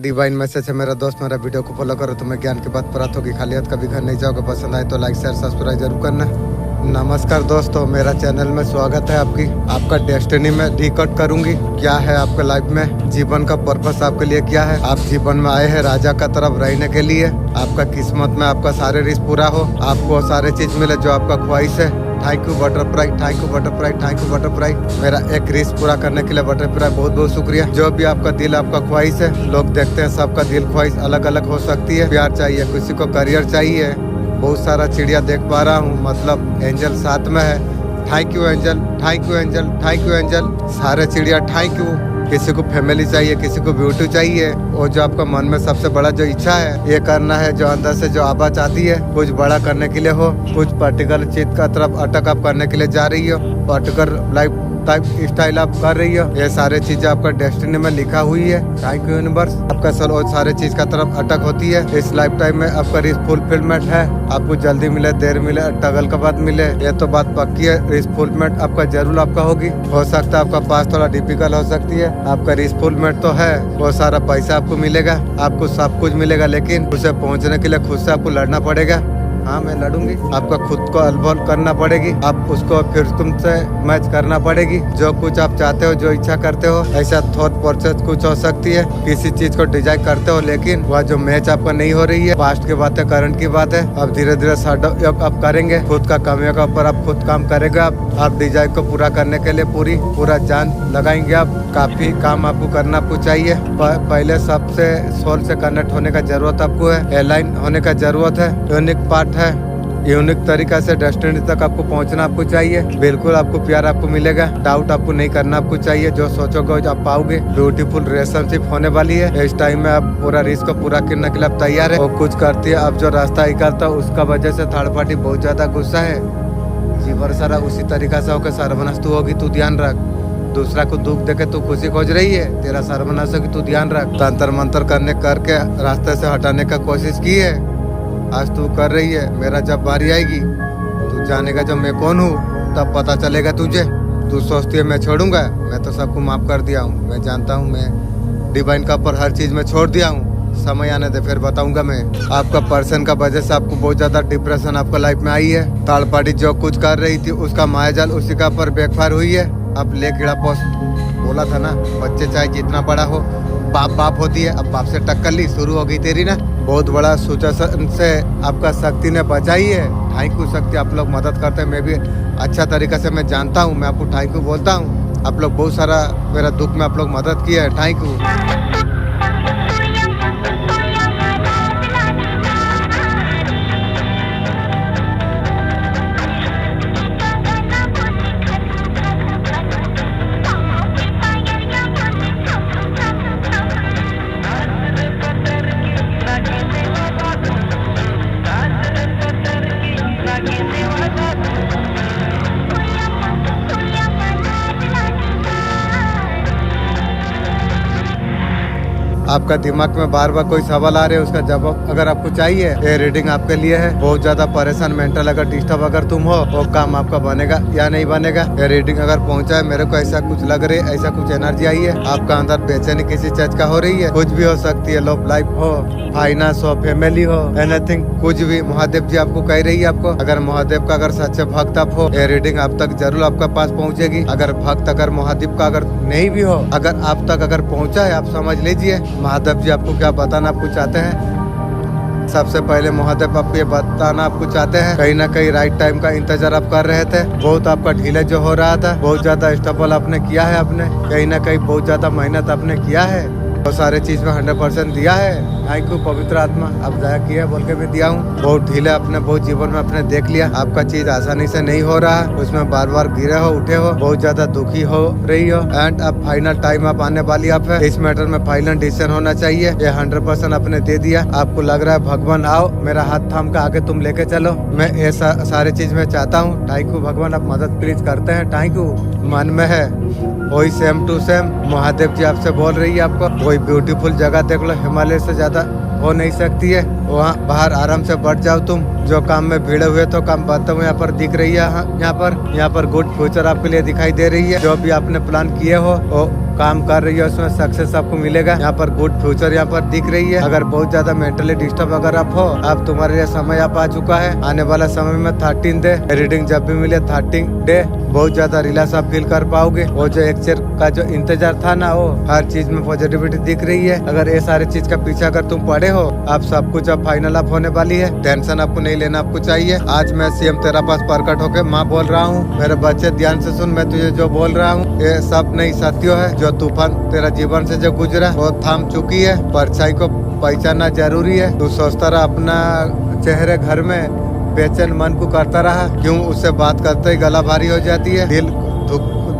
Divine message है मेरा दोस्त, मेरा वीडियो को फॉलो करो, तुम्हें ज्ञान की बात प्राप्त होगी। खालियत कभी घर नहीं जाओगे। पसंद आए तो लाइक शेयर सब्सक्राइब जरूर करना। नमस्कार दोस्तों, मेरा चैनल में स्वागत है आपका डेस्टिनी में डिकोड करूंगी। क्या है आपके लाइफ में, जीवन का पर्पस आपके लिए क्या है। आप जीवन में आए हैं राजा का तरफ रहने के लिए। आपका किस्मत में आपका सारे रिस्क पूरा हो, आपको सारे चीज मिले जो आपका ख्वाहिश है। Thank you butterfly, thank you butterfly, thank you butterfly. मेरा एक रिस्क पूरा करने के लिए बटरफ्लाई बहुत बहुत शुक्रिया। जो भी आपका दिल आपका ख्वाहिश है, लोग देखते हैं सबका दिल ख्वाहिश अलग अलग हो सकती है। प्यार चाहिए, किसी को करियर चाहिए। बहुत सारा चिड़िया देख पा रहा हूँ, मतलब एंजल साथ में है। Thank you angel, thank you angel, thank you angel. सारे चिड़िया थैंक यू। किसी को फैमिली चाहिए, किसी को ब्यूटी चाहिए। और जो आपका मन में सबसे बड़ा जो इच्छा है ये करना है, जो अंदर से जो आवाज आती है कुछ बड़ा करने के लिए हो, कुछ पर्टिकुलर चीज का तरफ अटक आप करने के लिए जा रही हो, पर्टिकुलर लाइफ टाइप स्टाइल आप कर रही हो, ये सारे चीजें आपका डेस्टिनी में लिखा हुई है। Thank you universe. आपका और सारे चीज का तरफ अटक होती है। इस लाइफ टाइम में आपका रिस्क फुलफिलमेंट है। आपको जल्दी मिले देर मिले टगल का बाद मिले, ये तो बात पक्की है। रिस्क फुलफिलमेंट आपका जरूर आपका होगी। हो सकता है आपका पास थोड़ा डिफिकल्ट हो सकती है। आपका रिस्क फुलफिलमेंट तो है, वो सारा पैसा आपको मिलेगा, आपको सब कुछ मिलेगा, लेकिन उसे पहुँचने के लिए खुद से आपको लड़ना पड़ेगा। हाँ मैं लड़ूंगी। आपका खुद को अल्बोल करना पड़ेगी, आप उसको फिर तुमसे मैच करना पड़ेगी। जो कुछ आप चाहते हो, जो इच्छा करते हो, ऐसा थॉट प्रोसेस कुछ हो सकती है। किसी चीज को डिजाइन करते हो, लेकिन वह जो मैच आपका नहीं हो रही है। पास्ट की बात है, करंट की बात है। अब धीरे धीरे आप करेंगे, खुद का कमियों का ऊपर आप खुद काम करेंगे। आप डिजाइन को पूरा करने के लिए पूरा जान लगाएंगे। आप काफी काम आपको करना आपको चाहिए। पहले सबसे सोल से कनेक्ट होने का जरूरत आपको है, अलाइन होने का जरूरत है। यूनिक पार्ट है, यूनिक तरीका से डेस्टिनी तक आपको पहुंचना आपको चाहिए। बिल्कुल आपको प्यार आपको मिलेगा, डाउट आपको नहीं करना आपको चाहिए। जो सोचोगे आप पाओगे। ब्यूटीफुल रिलेशनशिप होने वाली है। इस टाइम में आप पूरा रिस्क को पूरा करने के लिए आप तैयार है। और कुछ करती है, अब जो रास्ता निकालता है उसका वजह से थर्ड पार्टी बहुत ज्यादा गुस्सा है। जीवन सारा उसी तरीका से होकर सर्वनाश तू होगी, तू ध्यान रख। दूसरा को दुख देके तू खुशी खोज रही है, तेरा सर्वनाश होगी, तू ध्यान रख। तंत्र मंत्र करके रास्ते से हटाने का कोशिश की है, आज तू कर रही है। मेरा जब बारी आएगी तू जानेगा जब मैं कौन हूँ, तब पता चलेगा तुझे। तू सोचती है मैं छोड़ूंगा, मैं तो सबको माफ कर दिया हूँ। मैं जानता हूँ, मैं डिवाइन का ऊपर हर चीज में छोड़ दिया हूँ। समय आने दे फिर बताऊंगा मैं। आपका पर्सन का वजह से आपको बहुत ज्यादा डिप्रेशन आपको लाइफ में आई है। थर्ड पार्टी जो कुछ कर रही थी उसका मायाजाल उसी का पर बैकफायर हुई है। अब ले कीड़ा पोस्ट बोला था ना, बच्चे चाहे जितना बड़ा हो बाप होती है। अब बाप से टक्कर ली, शुरू हो गई तेरी ना। बहुत बड़ा सुचन से आपका शक्ति ने बचाई है। थैंक यू शक्ति, आप लोग मदद करते हैं। मैं भी अच्छा तरीका से मैं जानता हूँ, मैं आपको थैंक यू बोलता हूँ। आप लोग बहुत सारा मेरा दुख में आप लोग मदद किया है, थैंक यू। आपका दिमाग में बार बार कोई सवाल आ रहे हैं, उसका जवाब अगर आपको चाहिए, ये रीडिंग आपके लिए है। बहुत ज्यादा परेशान मेंटल अगर डिस्टर्ब अगर तुम हो, वो काम आपका बनेगा या नहीं बनेगा। ये रीडिंग अगर पहुंचा है, मेरे को ऐसा कुछ लग रही है, ऐसा कुछ एनर्जी आई है। आपका अंदर बेचैनी किसी चीज का हो रही है, कुछ भी हो सकती है। लव लाइफ हो, फाइनेंस हो, फैमिली हो, एनीथिंग, कुछ भी। महादेव जी आपको कह रही है, आपको अगर महादेव का अगर सच्चे भक्त आप हो, ये रीडिंग आप तक जरूर आपका पास पहुंचेगी। अगर भक्त अगर महादेव का अगर नहीं भी हो, अगर आप तक अगर पहुंचा है, आप समझ लीजिए महादेव जी आपको क्या बताना आपको चाहते हैं। सबसे पहले महादेव आपको ये बताना आपको चाहते हैं, कहीं ना कहीं राइट टाइम का इंतजार आप कर रहे थे। बहुत आपका ढीले जो हो रहा था, बहुत ज्यादा स्ट्रगल आपने किया है। आपने कहीं ना कहीं बहुत ज्यादा मेहनत आपने किया है, वो सारे चीज में 100% दिया है। थैंक यू पवित्र आत्मा, अब दया किया बोल के भी दिया हूँ। बहुत ढीले अपने बहुत जीवन में अपने देख लिया, आपका चीज आसानी से नहीं हो रहा है। उसमें बार बार गिरे हो, उठे हो, बहुत ज्यादा दुखी हो रही हो। एंड अब फाइनल टाइम आप आने वाली आप है। इस मैटर में फाइनल डिसीजन होना चाहिए। ये 100% आपने दे दिया। आपको लग रहा है भगवान आओ मेरा हाथ थाम के आगे तुम लेके चलो। मैं ऐसा सारे चीज में चाहता हूँ। थैंक यू भगवान, आप मदद प्लीज करते हैं। Thank you. मन में है वही सेम टू सेम महादेव जी आपसे बोल रही है। आपको वही ब्यूटीफुल जगह देख लो, हिमालय से ज्यादा हो नहीं सकती है। वहाँ बाहर आराम से बढ़ जाओ तुम। जो काम में भिड़े हुए तो काम बातों में यहाँ पर दिख रही है। यहाँ पर गुड फ्यूचर आपके लिए दिखाई दे रही है। जो भी आपने प्लान किए हो वो काम कर रही है उसमें सक्सेस आपको मिलेगा। यहाँ पर गुड फ्यूचर यहाँ पर दिख रही है। अगर बहुत ज्यादा मेंटली डिस्टर्ब अगर आप हो, अब तुम्हारे लिए समय आप आ चुका है। आने वाला समय में 13 डे रीडिंग जब भी मिले 13 डे बहुत ज्यादा रिलैक्स आप फील कर पाओगे। वो जो एक चेर का जो इंतजार था ना, वो हर चीज में पॉजिटिविटी दिख रही है। अगर ये सारे चीज का पीछा अगर तुम पड़े हो, आप सब कुछ अब फाइनल अप होने वाली है। टेंशन आपको नहीं लेना आपको चाहिए। आज मैं सीएम तेरा पास प्रकट होके माँ बोल रहा हूँ, मेरे बच्चे ध्यान से सुन, मैं तुझे जो बोल रहा हूँ ये सब नहीं सत्य है। जो तूफान तेरा जीवन से जो गुजरा वो थाम चुकी है। परछाई को पहचानना जरूरी है। तू सोचता रहा अपना चेहरे घर में बेचैन मन को करता रहा, क्यों उससे बात करते ही गला भारी हो जाती है, दिल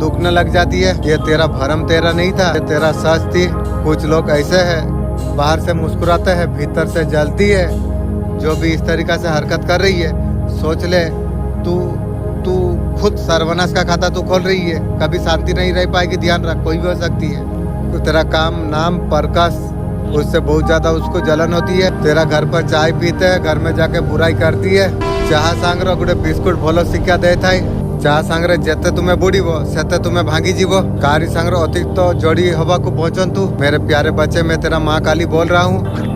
दुखने लग जाती है। ये तेरा भरम तेरा नहीं था, ये तेरा सच थी। कुछ लोग ऐसे हैं, बाहर से मुस्कुराते हैं भीतर से जलती है। जो भी इस तरीका से हरकत कर रही है, सोच ले तू खुद सर्वनाश का खाता तू खोल रही है। कभी शांति नहीं रह पाएगी, ध्यान रख, कोई भी हो सकती है। तो तेरा काम नाम प्रकाश, उससे बहुत ज्यादा उसको जलन होती है। तेरा घर पर चाय पीते है, घर में जाके बुराई करती है। चाह सांगरो गुड़े बिस्कुट भोलो सिक्का दे थाई। चाह सांगरे जेते तुम्हें बुड़ी वो सेते तुम्हें भांगी जीवो। कारी सांगरो अतीत तो जोड़ी हवा को पहुंचन तू। मेरे प्यारे बच्चे, मैं तेरा माँ काली बोल रहा हूँ।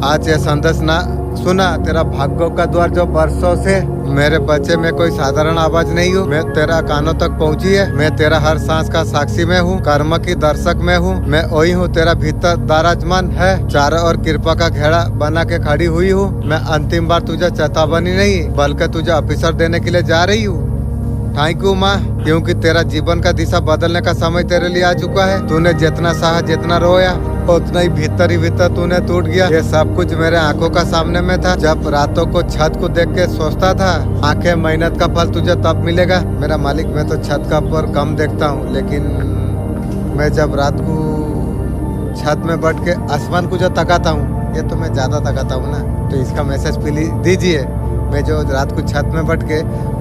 आज ये संदेश ना सुना, तेरा भाग्यों का द्वार जो बरसों से मेरे बच्चे में कोई साधारण आवाज नहीं हूँ। मैं तेरा कानों तक पहुँची है। मैं तेरा हर सांस का साक्षी में हूँ, कर्म की दर्शक में हूँ। मैं वही हूँ तेरा भीतर दाराजमान है, चारों ओर कृपा का घेरा बना के खड़ी हुई हूँ। मैं अंतिम बार तुझे चेतावनी नहीं बल्कि तुझे ऑफिसर देने के लिए जा रही हूँ। थैंक यू माँ, क्योंकि तेरा जीवन का दिशा बदलने का समय तेरे लिए आ चुका है। तूने जितना सहा जितना रोया उतना ही भीतर तूने टूट गया। ये सब कुछ मेरे आंखों का सामने में था। जब रातों को छत को देख के सोचता था आंखें मेहनत का फल तुझे तब मिलेगा। मेरा मालिक, मैं तो छत का पर कम देखता हूँ, लेकिन मैं जब रात को छत में बैठ के आसमान को जो तकाता हूँ, ये तो मैं ज्यादा तकाता हूँ ना, तो इसका मैसेज प्लीज दीजिए। मैं जो रात को छत में बैठ के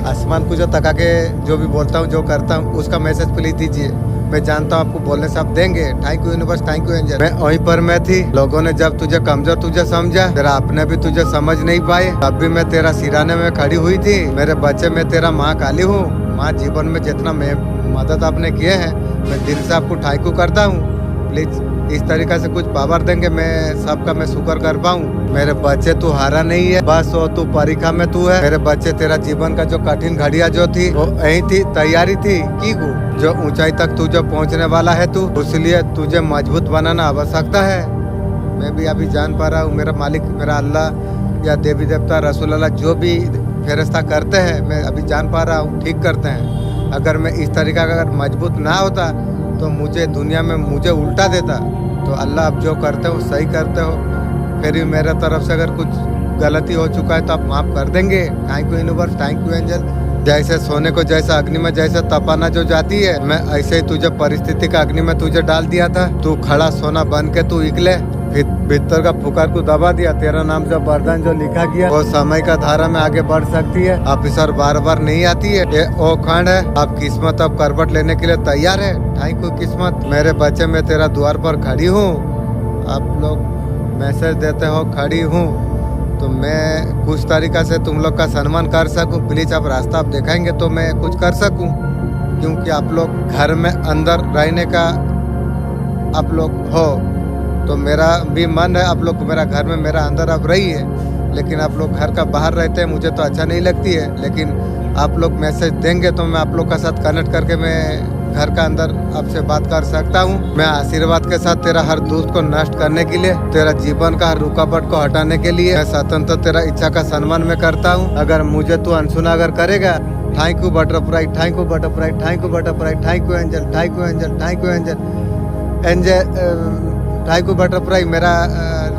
आसमान को जो तका के जो भी बोलता हूँ जो करता हूँ, उसका मैसेज प्लीज दीजिए। मैं जानता हूँ आपको बोलने से आप देंगे। Thank you universe, thank you angel. मैं वहीं पर मैं थी, लोगों ने जब तुझे कमजोर तुझे समझा, तेरा अपने भी तुझे समझ नहीं पाए, तब भी मैं तेरा सिराने में खड़ी हुई थी। मेरे बच्चे, मैं तेरा माँ काली हूँ। माँ, जीवन में जितना मैं मदद आपने किए हैं, मैं दिल से आपको थैंक यू करता हूँ। प्लीज इस तरीका से कुछ पावर देंगे, मैं सबका मैं शुक्र कर पाऊँ। मेरे बच्चे, तू हारा नहीं है, बस वो तू परीक्षा में तू है। मेरे बच्चे, तेरा जीवन का जो कठिन घड़िया जो थी वो यही थी, तैयारी थी की जो ऊंचाई तक तू जो पहुंचने वाला है तू, इसलिए तुझे मजबूत बनाना आवश्यकता है। मैं भी अभी जान पा रहा हूँ, मेरा मालिक, मेरा अल्लाह या देवी देवता रसूल अल्लाह जो भी फेरस्ता करते हैं, मैं अभी जान पा रहा हूँ ठीक करते हैं। अगर मैं इस तरीका का अगर मजबूत ना होता तो मुझे दुनिया में मुझे उल्टा देता। तो अल्लाह आप जो करते हो सही करते हो। फिर भी मेरे तरफ से अगर कुछ गलती हो चुका है तो आप माफ कर देंगे। Thank you universe, thank you angel. जैसे सोने को जैसे अग्नि में जैसे तपाना जो जाती है, मैं ऐसे ही तुझे परिस्थिति का अग्नि में तुझे डाल दिया था। तू खड़ा सोना बन के तू निकले, भीतर का फुकार को दबा दिया। तेरा नाम जो वरदान जो लिखा गया वो समय का धारा में आगे बढ़ सकती है। ऑफिसर बार बार नहीं आती है, ये ओ खंड है। अब किस्मत अब करवट लेने के लिए तैयार है। थैंक यू किस्मत। मेरे बच्चे, मैं तेरा द्वार पर खड़ी हूँ। आप लोग मैसेज देते हो खड़ी हूँ, तो मैं कुछ तरीका से तुम लोग का सम्मान कर सकूं। प्लीज आप रास्ता आप दिखाएंगे तो मैं कुछ कर सकूं, क्योंकि आप लोग घर में अंदर रहने का आप लोग हो, तो मेरा भी मन है आप लोग मेरा घर में मेरा अंदर अब रही है। लेकिन आप लोग घर का बाहर रहते हैं, मुझे तो अच्छा नहीं लगती है। लेकिन आप लोग मैसेज देंगे तो मैं आप लोग का साथ कनेक्ट करके मैं घर का अंदर आपसे बात कर सकता हूँ। मैं आशीर्वाद के साथ तेरा हर दुख को नष्ट करने के लिए, तेरा जीवन का हर रुकावट को हटाने के लिए मैं स्वतंत्र तेरा इच्छा का सम्मान में करता हूँ। अगर मुझे तू अनसुना अगर करेगा, thank you butterfly, thank you butterfly, thank you butterfly, thank you angel, thank you angel, thank you angel, thank you butterfly. मेरा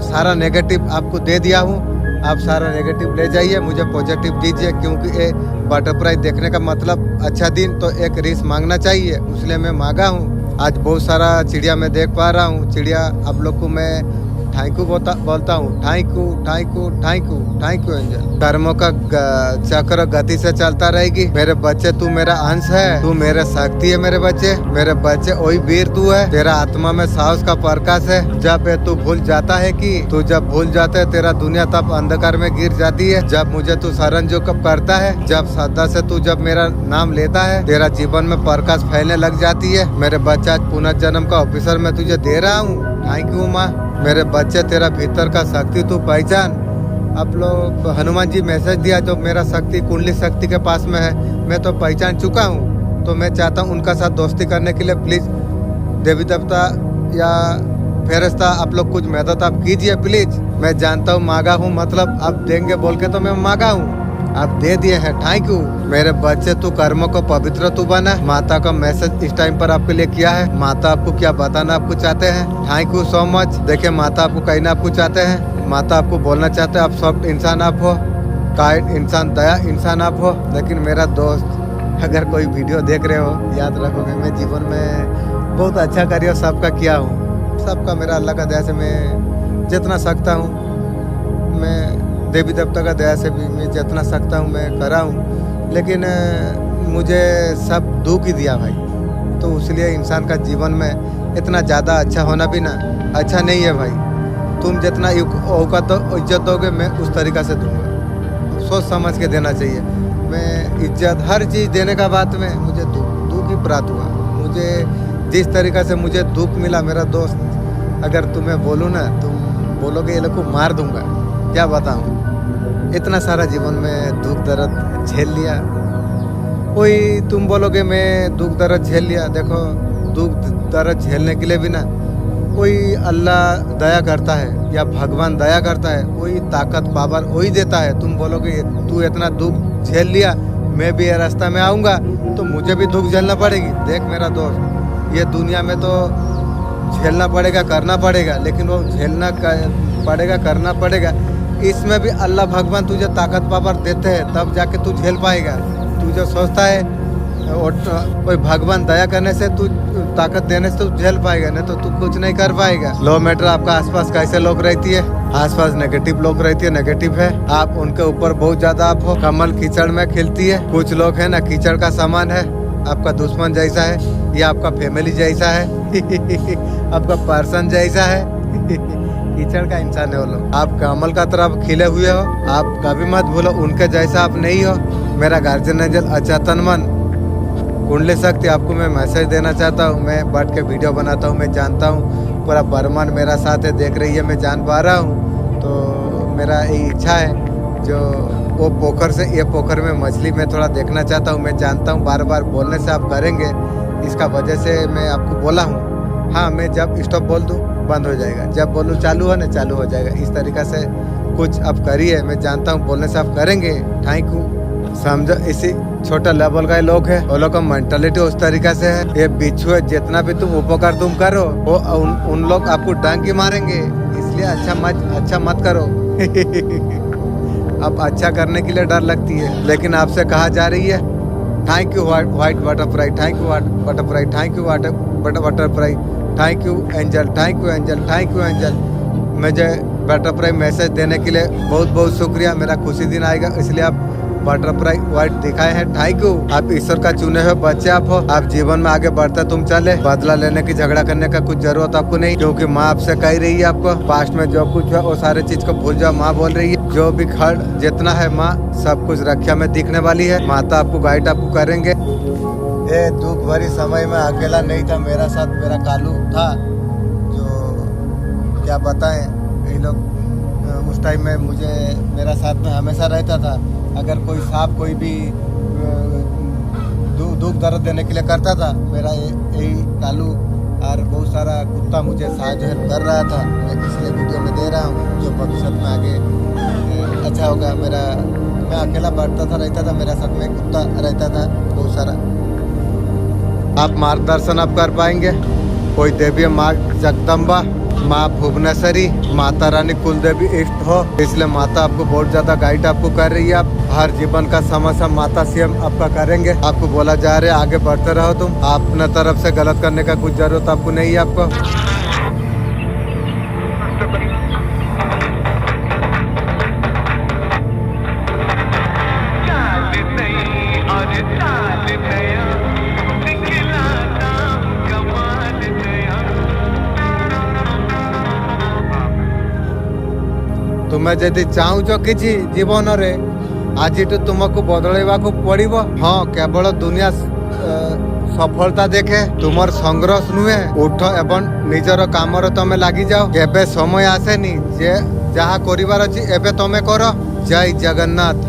सारा नेगेटिव आपको दे दिया हूँ, आप सारा नेगेटिव ले जाइए, मुझे पॉजिटिव दीजिए। क्योंकि ये बटरफ्लाई देखने का मतलब अच्छा दिन तो एक रिस मांगना चाहिए, इसलिए मैं मांगा हूँ। आज बहुत सारा चिड़िया मैं देख पा रहा हूँ। चिड़िया आप लोग को मैं थैंक यू बोलता हूँ। Thank you thank you thank you thank you angel. कर्मों का चक्र गति से चलता रहेगी। मेरे बच्चे तू मेरा अंश है, तू मेरे शक्ति है। मेरे बच्चे वही वीर तू है। तेरा आत्मा में साहस का प्रकाश है। जब तू भूल जाता है कि तू जब भूल जाता है तेरा दुनिया तब अंधकार में गिर जाती है। जब मुझे तू शरण जो कब करता है, जब श्रद्धा से तू जब मेरा नाम लेता है, तेरा जीवन में प्रकाश फैलने लग जाती है। मेरे बच्चा आज पुनर्जन्म का ऑफिसर मैं तुझे दे रहा हूँ। थैंक यू माँ। मेरे बच्चे तेरा भीतर का शक्ति तू पहचान। आप लोग हनुमान जी मैसेज दिया जो मेरा शक्ति कुंडली शक्ति के पास में है, मैं तो पहचान चुका हूँ। तो मैं चाहता हूँ उनका साथ दोस्ती करने के लिए प्लीज देवी देवता या फेरिस्ता आप लोग कुछ मदद आप कीजिए प्लीज। मैं जानता हूँ मांगा हूँ, मतलब आप देंगे बोल के तो मैं मांगा हूँ, आप दे दिए हैं। Thank you. मेरे बच्चे तू कर्मों को पवित्र तू बना। माता का मैसेज इस टाइम पर आपके लिए किया है। माता आपको क्या बताना आपको चाहते हैं। Thank you so much. देखिए माता आपको कहना आपको चाहते हैं। माता आपको बोलना चाहते हैं आप सॉफ्ट इंसान आप हो, काइंड इंसान, दया इंसान आप हो। लेकिन मेरा दोस्त अगर कोई वीडियो देख रहे हो याद रखोगे मैं जीवन में बहुत अच्छा कार्य सबका किया हूँ। सबका मेरा अल्लाह का दया से मैं जितना सकता हूँ, मैं देवी देवता का दया से भी मैं जितना सकता हूँ मैं करा हूँ। लेकिन मुझे सब दुख ही दिया भाई, तो इसलिए इंसान का जीवन में इतना ज़्यादा अच्छा होना भी ना अच्छा नहीं है भाई। तुम जितना औकात तो इज्जत दोगे मैं उस तरीक़ा से दूंगा। सोच समझ के देना चाहिए। मैं इज्जत हर चीज़ देने का बात में मुझे दुख ही प्राप्त हुआ। मुझे जिस तरीक़ा से मुझे दुख मिला मेरा दोस्त, अगर तुम्हें बोलूँ ना तुम बोलोगे ये लोग को मार दूंगा। क्या बताऊँ, इतना सारा जीवन में दुख दर्द झेल लिया। कोई तुम बोलोगे मैं दुख दर्द झेल लिया, देखो दुख दर्द झेलने के लिए भी ना कोई अल्लाह दया करता है या भगवान दया करता है, कोई ताकत पावर वही देता है। तुम बोलोगे तू इतना दुख झेल लिया, मैं भी ये रास्ता में आऊँगा तो मुझे भी दुख झेलना पड़ेगी। देख मेरा दोस्त, ये दुनिया में तो झेलना पड़ेगा करना पड़ेगा, लेकिन वो झेलना पड़ेगा करना पड़ेगा, इसमें भी अल्लाह भगवान तुझे ताकत पावर देते हैं तब जाके तू झेल पाएगा। तू जो सोचता है कोई भगवान दया करने से तू ताकत देने से तू झेल पाएगा, नहीं तो तू कुछ नहीं कर पाएगा। लो मैटर आपका आसपास कैसे लोग रहती है, आसपास नेगेटिव लोग रहती है, नेगेटिव है आप उनके ऊपर बहुत ज्यादा आप हो। कमल कीचड़ में खिलती है। कुछ लोग है ना कीचड़ का सामान है, आपका दुश्मन जैसा है या आपका फैमिली जैसा है आपका पर्सन जैसा है कीचड़ का इंसान है वो लोग। आप कमल का तरफ खिले हुए हो, आप कभी मत भूलो उनके जैसा आप नहीं हो। मेरा गार्जियन एंजल अचेतन मन कुंडली शक्ति आपको मैं मैसेज देना चाहता हूँ। मैं बैठ के वीडियो बनाता हूँ, मैं जानता हूँ पूरा ब्रह्मांड मेरा साथ है, देख रही है, मैं जान पा रहा हूँ। तो मेरा ये इच्छा है जो वो पोखर से ये पोखर में मछली मैं थोड़ा देखना चाहता हूँ। मैं जानता हूँ बार बार बोलने से आप करेंगे, इसका वजह से मैं आपको बोला हूँ। हाँ मैं जब स्टॉप बोल दूँ बंद हो जाएगा, जब बोलूँ चालू हो ना चालू हो जाएगा। इस तरीक़ा से कुछ आप करिए, मैं जानता हूँ बोलने से आप करेंगे। Thank you. समझो इसी छोटा लेवल का लोग है, वो लोग का मेंटालिटी उस तरीका से है। ये बिच्छू है, जितना भी तुम उपकार तुम करो वो उन लोग आपको डांग की मारेंगे, इसलिए अच्छा मत करो अब अच्छा करने के लिए डर लगती है, लेकिन आपसे कहा जा रही है thank you white butterfly, thank you butterfly, thank you butterfly, thank you angel, thank you angel, thank you angel. मुझे बटरफ्लाई मैसेज देने के लिए बहुत बहुत शुक्रिया। मेरा खुशी दिन आएगा इसलिए आप बटरफ्लाई व्हाइट दिखाए हैं। Thank you. आप ईश्वर का चुने हुए बच्चे आप हो। आप जीवन में आगे बढ़ते तुम चले, बदला लेने की झगड़ा करने का कुछ जरूरत आपको नहीं, क्योंकि माँ आपसे कह रही है आपको पास्ट में जो कुछ है वो सारे चीज को भूल जाओ। माँ बोल रही है जो भी खड़ जितना है माँ सब कुछ रक्षा में दिखने वाली है। माता आपको गाइड आपको करेंगे। ये दुख भरी समय में अकेला नहीं था, मेरा साथ मेरा कालू था, जो क्या बताएं ये लोग उस टाइम में मुझे मेरा साथ में हमेशा रहता था। अगर कोई सांप कोई भी दुख दर्द देने के लिए करता था, मेरा यही कालू और बहुत सारा कुत्ता मुझे साहाय्य कर रहा था। मैं इसलिए वीडियो में दे रहा हूँ जो भविष्य में आगे अच्छा होगा। मैं अकेला बैठता था रहता था, मेरा साथ में कुत्ता रहता था बहुत सारा। आप मार्गदर्शन आप कर पाएंगे। कोई देवी माँ जगदम्बा, माँ भुवनेश्वरी, माता रानी कुल देवी इष्ट हो, इसलिए माता आपको बहुत ज्यादा गाइड आपको कर रही है। आप हर जीवन का समस्या माता सीएम आपका करेंगे। आपको बोला जा रहा है आगे बढ़ते रहो तुम, अपने तरफ से गलत करने का कुछ जरूरत आपको नहीं है। आपको तुम्हें यदि चाहूच किसी जीवन रे आज तुमको बदलवा पड़ो। हाँ केवल दुनिया सफलता देखे तुमर संघर्ष नुहे। उठ एवं निजर काम तमे लगी जाओ। केबे समय आसेनी जे जहाँ करिवार अछि एबे तमे करो। जय जगन्नाथ।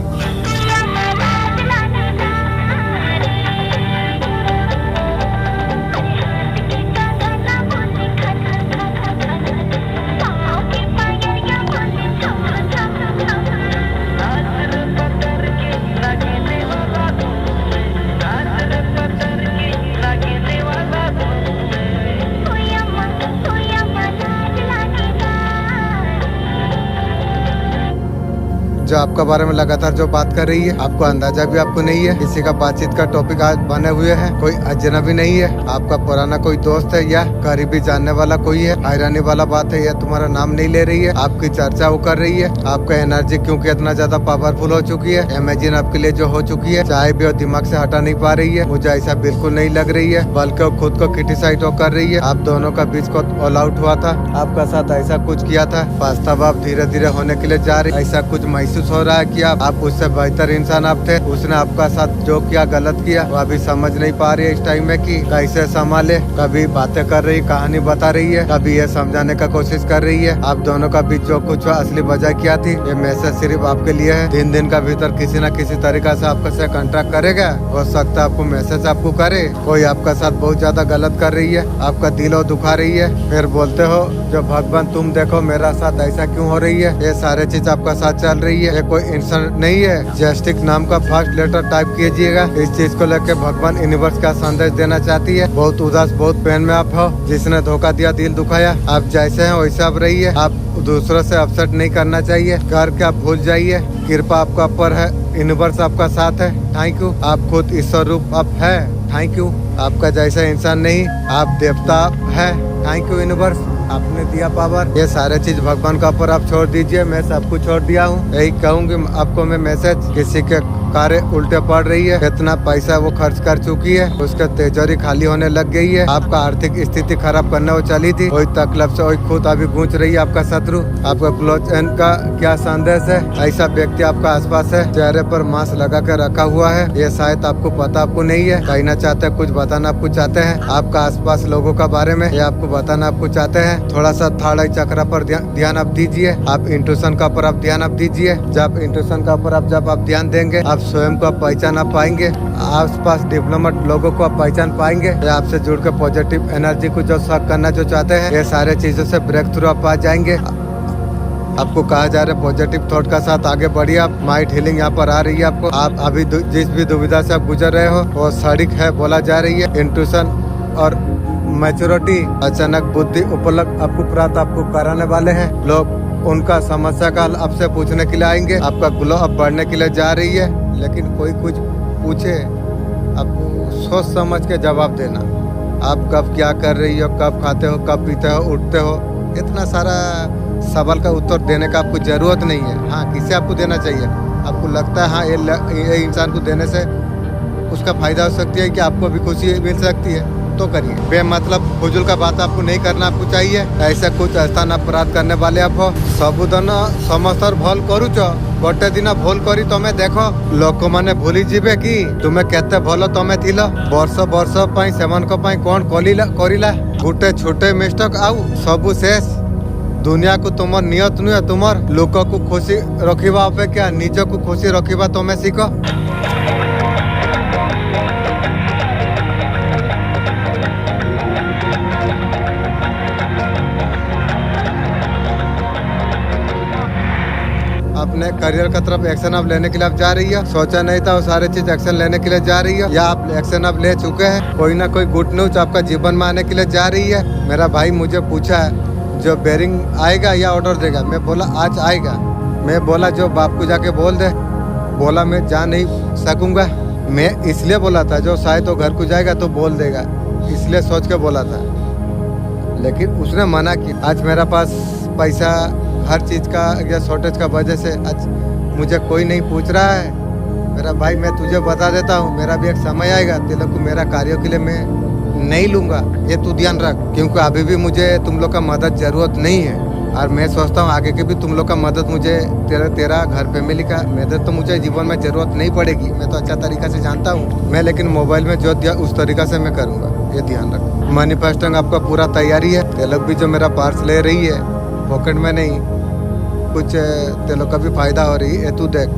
जो आपका बारे में लगातार जो बात कर रही है आपको अंदाजा भी आपको नहीं है। किसी का बातचीत का टॉपिक आज बने हुए है। कोई अजनबी नहीं है, आपका पुराना कोई दोस्त है या करीबी जानने वाला कोई है। हैरानी वाला बात है, यह तुम्हारा नाम नहीं ले रही है, आपकी चर्चा वो कर रही है। आपका एनर्जी क्योंकि इतना ज्यादा पावरफुल हो चुकी है, इमेजिन आपके लिए जो हो चुकी है, चाहे भी वो दिमाग से हटा नहीं पा रही है। मुझे ऐसा बिल्कुल नहीं लग रही है, बल्कि वो खुद को क्रिटिसाइज कर रही है। आप दोनों का बीच को ऑल आउट हुआ था, आपका साथ ऐसा कुछ किया था। वास्तव आप धीरे धीरे होने के लिए जा रही, ऐसा कुछ महसूस हो रहा है कि आप उससे बेहतर इंसान आप थे। उसने आपका साथ जो किया गलत किया, वो अभी समझ नहीं पा रही है इस टाइम में कि कैसे संभाले। कभी बातें कर रही, कहानी बता रही है, कभी ये समझाने का कोशिश कर रही है। आप दोनों का बीच जो कुछ असली वजह क्या थी, ये मैसेज सिर्फ आपके लिए है। 3 दिन का भीतर किसी न किसी तरीका से आपका से कॉन्ट्रैक्ट करेगा। हो सकता है आपको मैसेज आपको करे। कोई आपका साथ बहुत ज्यादा गलत कर रही है, आपका दिल और दुखा रही है, फिर बोलते हो जो भगवान तुम देखो मेरा साथ ऐसा क्यों हो रही है। ये सारे चीज आपका साथ चल रही है। ये कोई इंसान नहीं है। जस्टिक नाम का फर्स्ट लेटर टाइप कीजिएगा। इस चीज को लेकर भगवान यूनिवर्स का संदेश देना चाहती है। बहुत उदास, बहुत पेन में आप हो। जिसने धोखा दिया, दिल दुखाया, आप जैसे हैं वैसे आप रहिए। आप दूसरों से अपसेट नहीं करना चाहिए, करके आप भूल जाइए। कृपा आपका ऊपर है, यूनिवर्स आपका साथ है। Thank you. आप खुद ईश्वर रूप आप है। Thank you. आपका जैसा इंसान नहीं, आप देवता है। थैंक यू यूनिवर्स, आपने दिया पावर। ये सारे चीज भगवान का ऊपर आप छोड़ दीजिए। मैं सब कुछ छोड़ दिया हूँ। यही कहूँगी आपको मैं मैसेज। किसी के कार्य उल्टे पड़ रही है, इतना पैसा वो खर्च कर चुकी है, उसका तिजोरी खाली होने लग गई है। आपका आर्थिक स्थिति खराब करने वो चली थी, वही तकलीफ से वही खुद अभी गूंज रही है आपका शत्रु। आपका क्लोज एंड का क्या संदेश है? ऐसा व्यक्ति आपका आसपास है, चेहरे पर मास्क लगा कर रखा हुआ है। ये शायद आपको पता आपको नहीं है। कहना चाहते हैं, कुछ बताना आपको चाहते हैं आपका आसपास लोगों का बारे में, ये आपको बताना आपको चाहते हैं। थोड़ा सा थर्ड आई चक्र पर ध्यान आप दीजिए। आप इंट्यूशन का ऊपर आप ध्यान आप दीजिए। जब इंट्यूशन का ऊपर जब आप ध्यान देंगे, आप स्वयं को आप पहचान पाएंगे। आसपास डेवलपमेंट लोगों को आप पहचान पाएंगे। आपसे जुड़ के पॉजिटिव एनर्जी को जो शक करना जो चाहते हैं, ये सारे चीजों से ब्रेक थ्रू आप आ जाएंगे। आपको कहा जा रहा है पॉजिटिव थॉट का साथ आगे बढ़िए। आप माइंड हीलिंग यहाँ पर आ रही है आपको। आप अभी जिस भी दुविधा से आप गुजर रहे हो वो सड़क है बोला जा रही है। इंट्यूशन और मैच्योरिटी, अचानक बुद्धि उपलब्ध आपको प्राप्त आपको कराने वाले हैं लोग। उनका समस्या का हल आपसे पूछने के लिए आएंगे। आपका ग्लो अप बढ़ने के लिए जा रही है। लेकिन कोई कुछ पूछे, आपको सोच समझ के जवाब देना। आप कब क्या कर रही हो, कब खाते हो, कब पीते हो, उठते हो, इतना सारा सवाल का उत्तर देने का आपको जरूरत नहीं है। हाँ, किसे आपको देना चाहिए? आपको लगता है हाँ ये इंसान को देने से उसका फायदा हो सकती है कि आपको भी खुशी मिल सकती है, तो करिए। बेमतलब फजूल का बात आपको नहीं करना आपको चाहिए। ऐसा कुछ स्थान अपराध करने वाले आप हो। सबुदिन समस्त भल करुच, गोटे दिन भूल करी तमें देखो लोक मैंने भूली जीवे कि तुम्हें केते भल तमें थिल। वर्ष वर्ष पाई सेमानक पाई कौन करिला गोटे छोटे मिस्टेक आउ सबु शेष। दुनिया को तुम नियत नुहे, तुमर लोक को खुशी रखिबा अपेक्षा निज को खुशी रखिबा तमें सीख। अपने करियर की तरफ एक्शन आप लेने के लिए आप जा रही है। सोचा नहीं था वो सारे चीज एक्शन लेने के लिए जा रही है, या आप एक्शन आप ले चुके हैं। कोई ना कोई गुड न्यूज आपका जीवन में आने के लिए जा रही है। मेरा भाई मुझे पूछा है जो बेरिंग आएगा या ऑर्डर देगा। मैं बोला आज आएगा। मैं बोला जो बाप को जाके बोल दे। बोला मैं जा नहीं सकूंगा। मैं इसलिए बोला था जो शायद वो घर को जाएगा तो बोल देगा, इसलिए सोच के बोला था। लेकिन उसने मना किया। आज मेरा पास पैसा हर चीज का या शॉर्टेज का वजह से आज मुझे कोई नहीं पूछ रहा है। मेरा भाई मैं तुझे बता देता हूँ, मेरा भी एक समय आएगा तेरे को मेरा कार्यों के लिए मैं नहीं लूंगा, ये तू ध्यान रख। क्योंकि अभी भी मुझे तुम लोग का मदद जरूरत नहीं है। और मैं सोचता हूँ आगे की भी तुम लोग का मदद मुझे तेरा घर फैमिली का मदद तो मुझे जीवन में जरूरत नहीं पड़ेगी, मैं तो अच्छा तरीका से जानता हूँ मैं, लेकिन मोबाइल में जो दिया उस तरीका से मैं करूँगा, ये ध्यान रखो। मैनिफेस्टिंग आपका पूरा तैयारी है। ते लोग भी जो मेरा पार्स ले रही है पॉकेट में नहीं, कुछ ते लोग का भी फायदा हो रही है। तू देख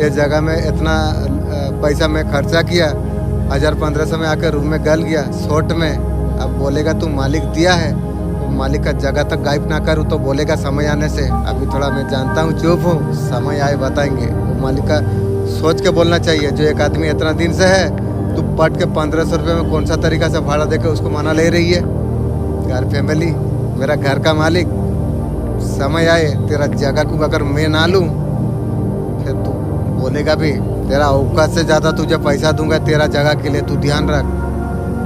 ये जगह में इतना पैसा मैं खर्चा किया, 1000-1500 में आकर रूम में गल गया शॉर्ट में। अब बोलेगा तू मालिक दिया है, तो मालिक का जगह तक गायब ना करूँ तो बोलेगा समय आने से। अभी थोड़ा मैं जानता हूँ, चुप हूँ, समय आए बताएंगे। वो मालिक का सोच के बोलना चाहिए। जो एक आदमी इतना दिन से है, तू पट के 1500 रुपये में कौन सा तरीका से भाड़ा देकर उसको माना ले रही है। घर फैमिली, मेरा घर का मालिक, समय आए तेरा जगह को अगर मैं ना लूँ फिर तू बोलेगा भी तेरा औकात से ज़्यादा तुझे पैसा दूंगा तेरा जगह के लिए, तू ध्यान रख।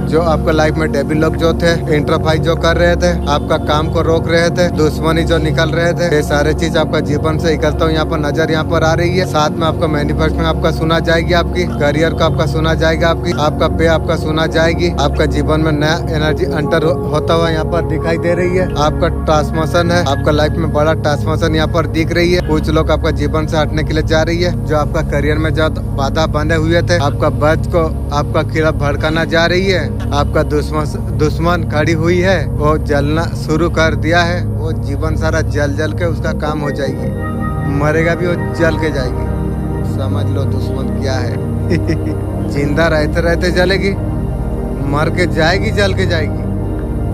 जो आपका लाइफ में डेबिल लोग जो थे, इंटरफाइज जो कर रहे थे, आपका काम को रोक रहे थे, दुश्मनी जो निकल रहे थे, ये सारे चीज आपका जीवन से निकलता हूँ यहाँ पर नजर यहाँ पर आ रही है। साथ में आपका मैनिफेस्टो में आपका सुना जाएगी, आपकी करियर को आपका सुना जाएगा, आपका पे आपका सुना जाएगी। आपका जीवन में नया एनर्जी अंटर होता हुआ यहाँ पर दिखाई दे रही है। आपका ट्रांसफॉर्मेशन है, आपका लाइफ में बड़ा ट्रांसफॉर्मेशन यहाँ पर दिख रही है। कुछ लोग आपका जीवन से हटने के लिए जा रही है। जो आपका करियर में जो बाधा बंधे हुए थे, आपका बच को आपका खिलाफ भड़काना जा रही है। आपका दुश्मन खड़ी हुई है, वो जलना शुरू कर दिया है। वो जीवन सारा जल जल के उसका काम हो जाएगी, मरेगा भी वो जल के जाएगी। समझ लो दुश्मन क्या है। जिंदा रहते रहते जलेगी, मर के जाएगी, जल के जाएगी।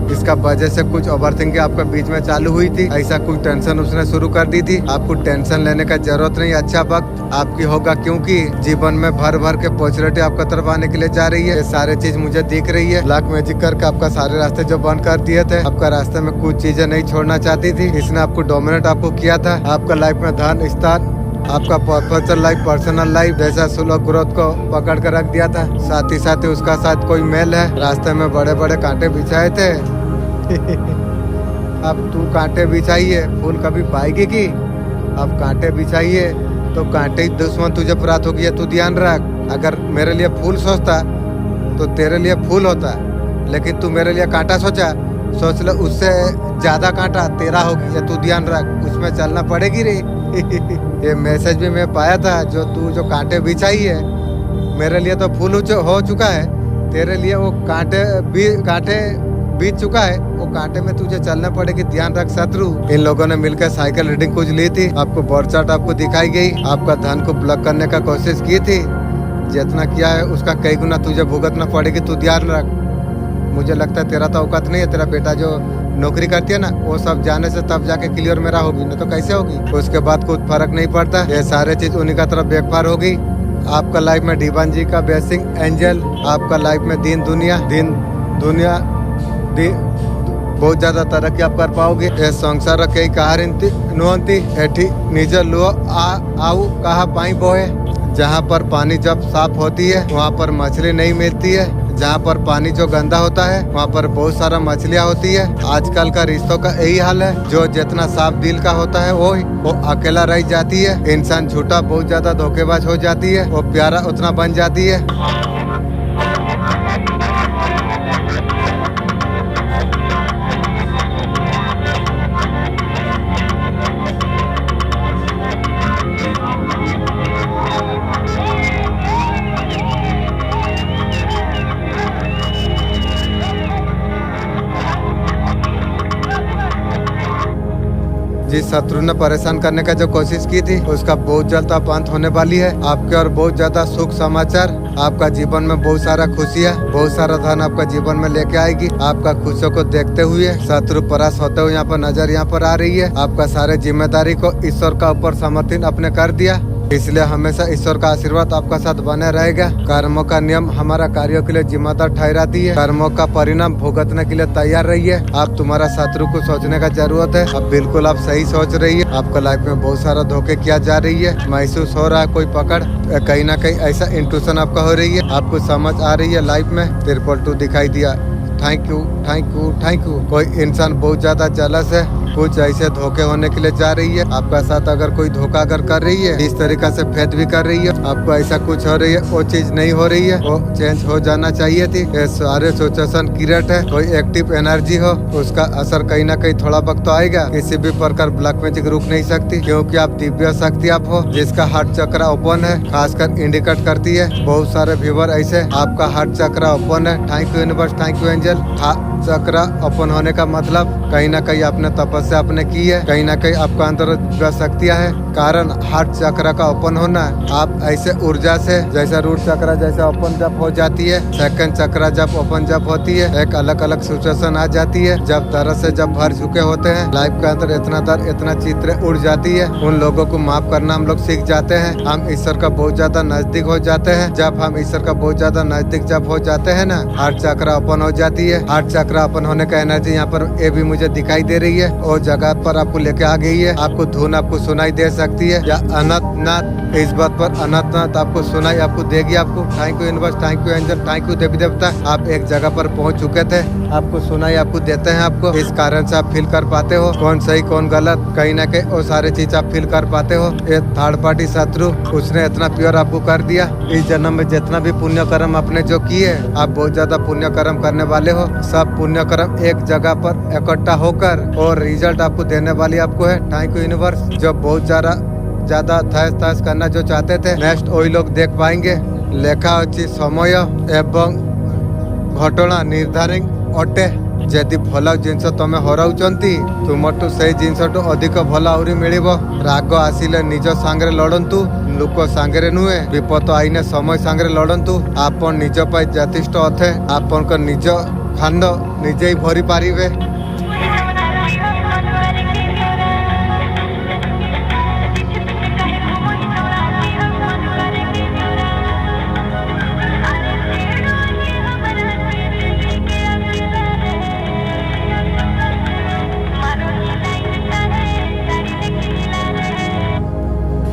इसका वजह से कुछ ओवरथिंकिंग आपका बीच में चालू हुई थी, ऐसा कुछ टेंशन उसने शुरू कर दी थी। आपको टेंशन लेने का जरूरत नहीं, अच्छा वक्त आपकी होगा, क्योंकि जीवन में भर भर के अपॉर्चुनिटी आपका तरफ आने के लिए जा रही है। ये सारे चीज मुझे दिख रही है। ब्लैक मैजिक करके आपका सारे रास्ते जो बंद कर दिए थे, आपका रास्ते में कुछ चीजें नहीं छोड़ना चाहती थी, इसने आपको डोमिनेट आपको किया था। आपका लाइफ में धन स्थान, आपका प्रोफेशनल लाइफ, पर्सनल लाइफ जैसा स्लो ग्रोथ को पकड़ कर रख दिया था। साथ ही साथ उसका साथ कोई मेल है, रास्ते में बड़े बड़े कांटे बिछाए थे। अब तू कांटे बिछाइए, फूल कभी पाएगी की? अब कांटे बिछाइए तो कांटे ही दुश्मन तुझे प्राप्त होगी, तू ध्यान रख। अगर मेरे लिए फूल सोचता तो तेरे लिए फूल होता, लेकिन तू मेरे लिए कांटा सोचा, सोच ले उससे ज्यादा कांटा तेरा होगी, ये तू ध्यान रख। उसमें चलना पड़ेगी रे। ये मैसेज भी मैं पाया था, जो तू जो कांटे बिछाई है, मेरे लिए तो फूल हो चुका है, तेरे लिए वो कांटे बीत चुका है। वो कांटे में तुझे चलना पड़ेगी, ध्यान रख शत्रु। इन लोगों ने मिलकर साइकिल रीडिंग कुछ ली थी, आपको बॉर्ड चार्ट आपको दिखाई गई, आपका धन को ब्लॉक करने का कोशिश की थी। जितना किया है उसका कई गुना तुझे भुगतना पड़ेगी, तू ध्यान रख। मुझे लगता है तेरा तो औकात नहीं है, तेरा बेटा जो नौकरी करती है ना, वो सब जाने से तब जाके क्लियर मेरा होगी, नहीं तो कैसे होगी? उसके बाद कुछ फर्क नहीं पड़ता, ये सारे चीज उन्हीं का तरफ बेकार होगी। आपका लाइफ में डिवाइन जी का ब्लेसिंग एंजल, आपका लाइफ में दिन दुनिया बहुत ज्यादा तरक्की आप कर पाओगे। ये संसार कई कहारिंती नुहंती एठी निज लुओ आऊ कहा पाई बोए। जहाँ पर पानी जब साफ होती है वहाँ पर मछली नहीं मिलती है, जहाँ पर पानी जो गंदा होता है वहाँ पर बहुत सारा मछलियाँ होती है। आजकल का रिश्तों का यही हाल है, जो जितना साफ दिल का होता है वो अकेला रह जाती है। इंसान झूठा बहुत ज्यादा धोखेबाज हो जाती है, वो प्यारा उतना बन जाती है। जिस शत्रु ने परेशान करने का जो कोशिश की थी, उसका बहुत जल्द अब अंत होने वाली है। आपके और बहुत ज्यादा सुख समाचार, आपका जीवन में बहुत सारा खुशियाँ, बहुत सारा धन आपका जीवन में लेके आएगी। आपका खुशियों को देखते हुए शत्रु परास्त होते हुए यहाँ पर नजर यहाँ पर आ रही है। आपका सारे जिम्मेदारी को ईश्वर का ऊपर समर्पित अपने कर दिया, इसलिए हमेशा ईश्वर का आशीर्वाद आपका साथ बने रहेगा। कर्मों का नियम हमारा कार्यों के लिए जिम्मेदार ठहराती है, कर्मों का परिणाम भुगतने के लिए तैयार रहिए। आप तुम्हारा शत्रु को सोचने का जरूरत है, अब बिल्कुल आप सही सोच रही है। आपका लाइफ में बहुत सारा धोखे किया जा रही है, महसूस हो रहा है कोई पकड़, कहीं ना कहीं ऐसा इंट्यूशन आपका हो रही है, आपको समझ आ रही है लाइफ में 2 दिखाई दिया। Thank you thank you thank you. कोई इंसान बहुत ज्यादा जलस है, कुछ ऐसे धोखे होने के लिए जा रही है, आपका साथ अगर कोई धोखा अगर कर रही है, इस तरीका से फेद भी कर रही है, आपको ऐसा कुछ हो रही है, वो चीज नहीं हो रही है, वो चेंज हो जाना चाहिए थी। ये सारे सिचुएशन क्रिएट है, कोई एक्टिव एनर्जी हो उसका असर कहीं ना कहीं थोड़ा वक्त तो आएगा। किसी भी प्रकार ब्लैक मैजिक रुक नहीं सकती, क्योंकि आप दिव्य शक्ति आप हो जिसका हार्ट चक्र ओपन है, खासकर इंडिकेट करती है। बहुत सारे व्यूवर ऐसे आपका हार्ट चक्र ओपन है। Thank you universe, thank you angel. चक्र ओपन होने का मतलब कहीं ना कहीं आपने तपस्या आपने की है, कहीं ना कहीं आपका अंदर दिव्य शक्तियाँ है, कारण हार्ट चक्र का ओपन होना। आप ऐसे ऊर्जा से जैसे रूट चक्र जैसे ओपन जब हो जाती है, सेकंड चक्र जब ओपन जब होती है, एक अलग अलग सिचुएशन आ जाती है। जब दर्द से जब भर चुके होते हैं, लाइफ के अंदर इतना दर्द इतना चित्र उड़ जाती है, उन लोगों को माफ करना हम लोग सीख जाते हैं। हम ईश्वर का बहुत ज्यादा नजदीक हो जाते हैं। जब हम ईश्वर का बहुत ज्यादा नजदीक जब हो जाते हैं ना, हार्ट चक्र ओपन हो जाती है। हार्ट चक्र ओपन होने का एनर्जी यहाँ पर ये भी मुझे दिखाई दे रही है, और जगह पर आपको लेके आ गई है। आपको धुन आपको सुनाई दे सकती है, या अनंतनाथ इस बात पर अनंतनाथ आपको सुनाई आपको देगी। आपको thank you universe, thank you angel, thank you देवी देवता। आप एक जगह पर पहुंच चुके थे, आपको सुनाई आपको देते हैं। आपको इस कारण से आप फील कर पाते हो कौन सही कौन गलत, कहीं ना कहीं वो सारे चीज आप फील कर पाते हो। ये थर्ड पार्टी शत्रु उसने इतना प्योर आपको कर दिया। इस जन्म में जितना भी पुण्य कर्म आपने जो किए, आप बहुत ज्यादा पुण्य कर्म करने वाले हो। सब पुण्य कर्म एक जगह पर इकट्ठा होकर और रिजल्ट आपको देने वाली आपको है। Thank you universe. जो बहुत ज्यादा थैस करना जो चाहते थे, नेक्स्ट वही लोग देख पाएंगे। लेखा अच्छी समय एवं घटना निर्धारित अटे। जदि भल जिनस तमें हराउचंती, तुमठू से जिनसठू अधिक भल आहरी मिलिबो। राग आसिले निज सांगरे लड़ंतु, लोक सांगरे नुहे। विपद आईने समय सांगरे लड़ंतु। आपन निज पाई यथेष्ट अथे, आपन को निज खांड निजे ही भरी पारिबे।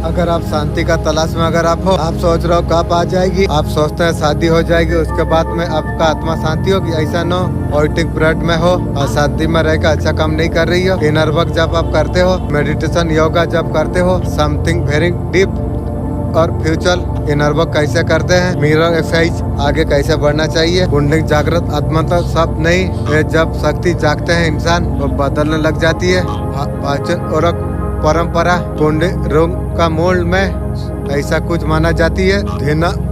अगर आप शांति का तलाश में अगर आप हो, आप सोच रहे हो कब आ जाएगी, आप सोचते हैं शादी हो जाएगी उसके बाद में आपका आत्मा शांति होगी, ऐसा न हो। ऑइटिक ब्लड में हो और शादी में रहकर अच्छा काम नहीं कर रही हो, इनर वर्क जब आप करते हो, मेडिटेशन योगा जब करते हो, समथिंग वेरी डीप और फ्यूचर इनर वर्क कैसे करते हैं, मिरर एक्सरसाइज आगे कैसे बढ़ना चाहिए, कुंडलिनी जागृत आत्मा तो सब नहीं है। जब शक्ति जागते हैं इंसान वो बदलने लग जाती है। वाचन और परंपरा कुंडली रोग का मूल में ऐसा कुछ माना जाती है।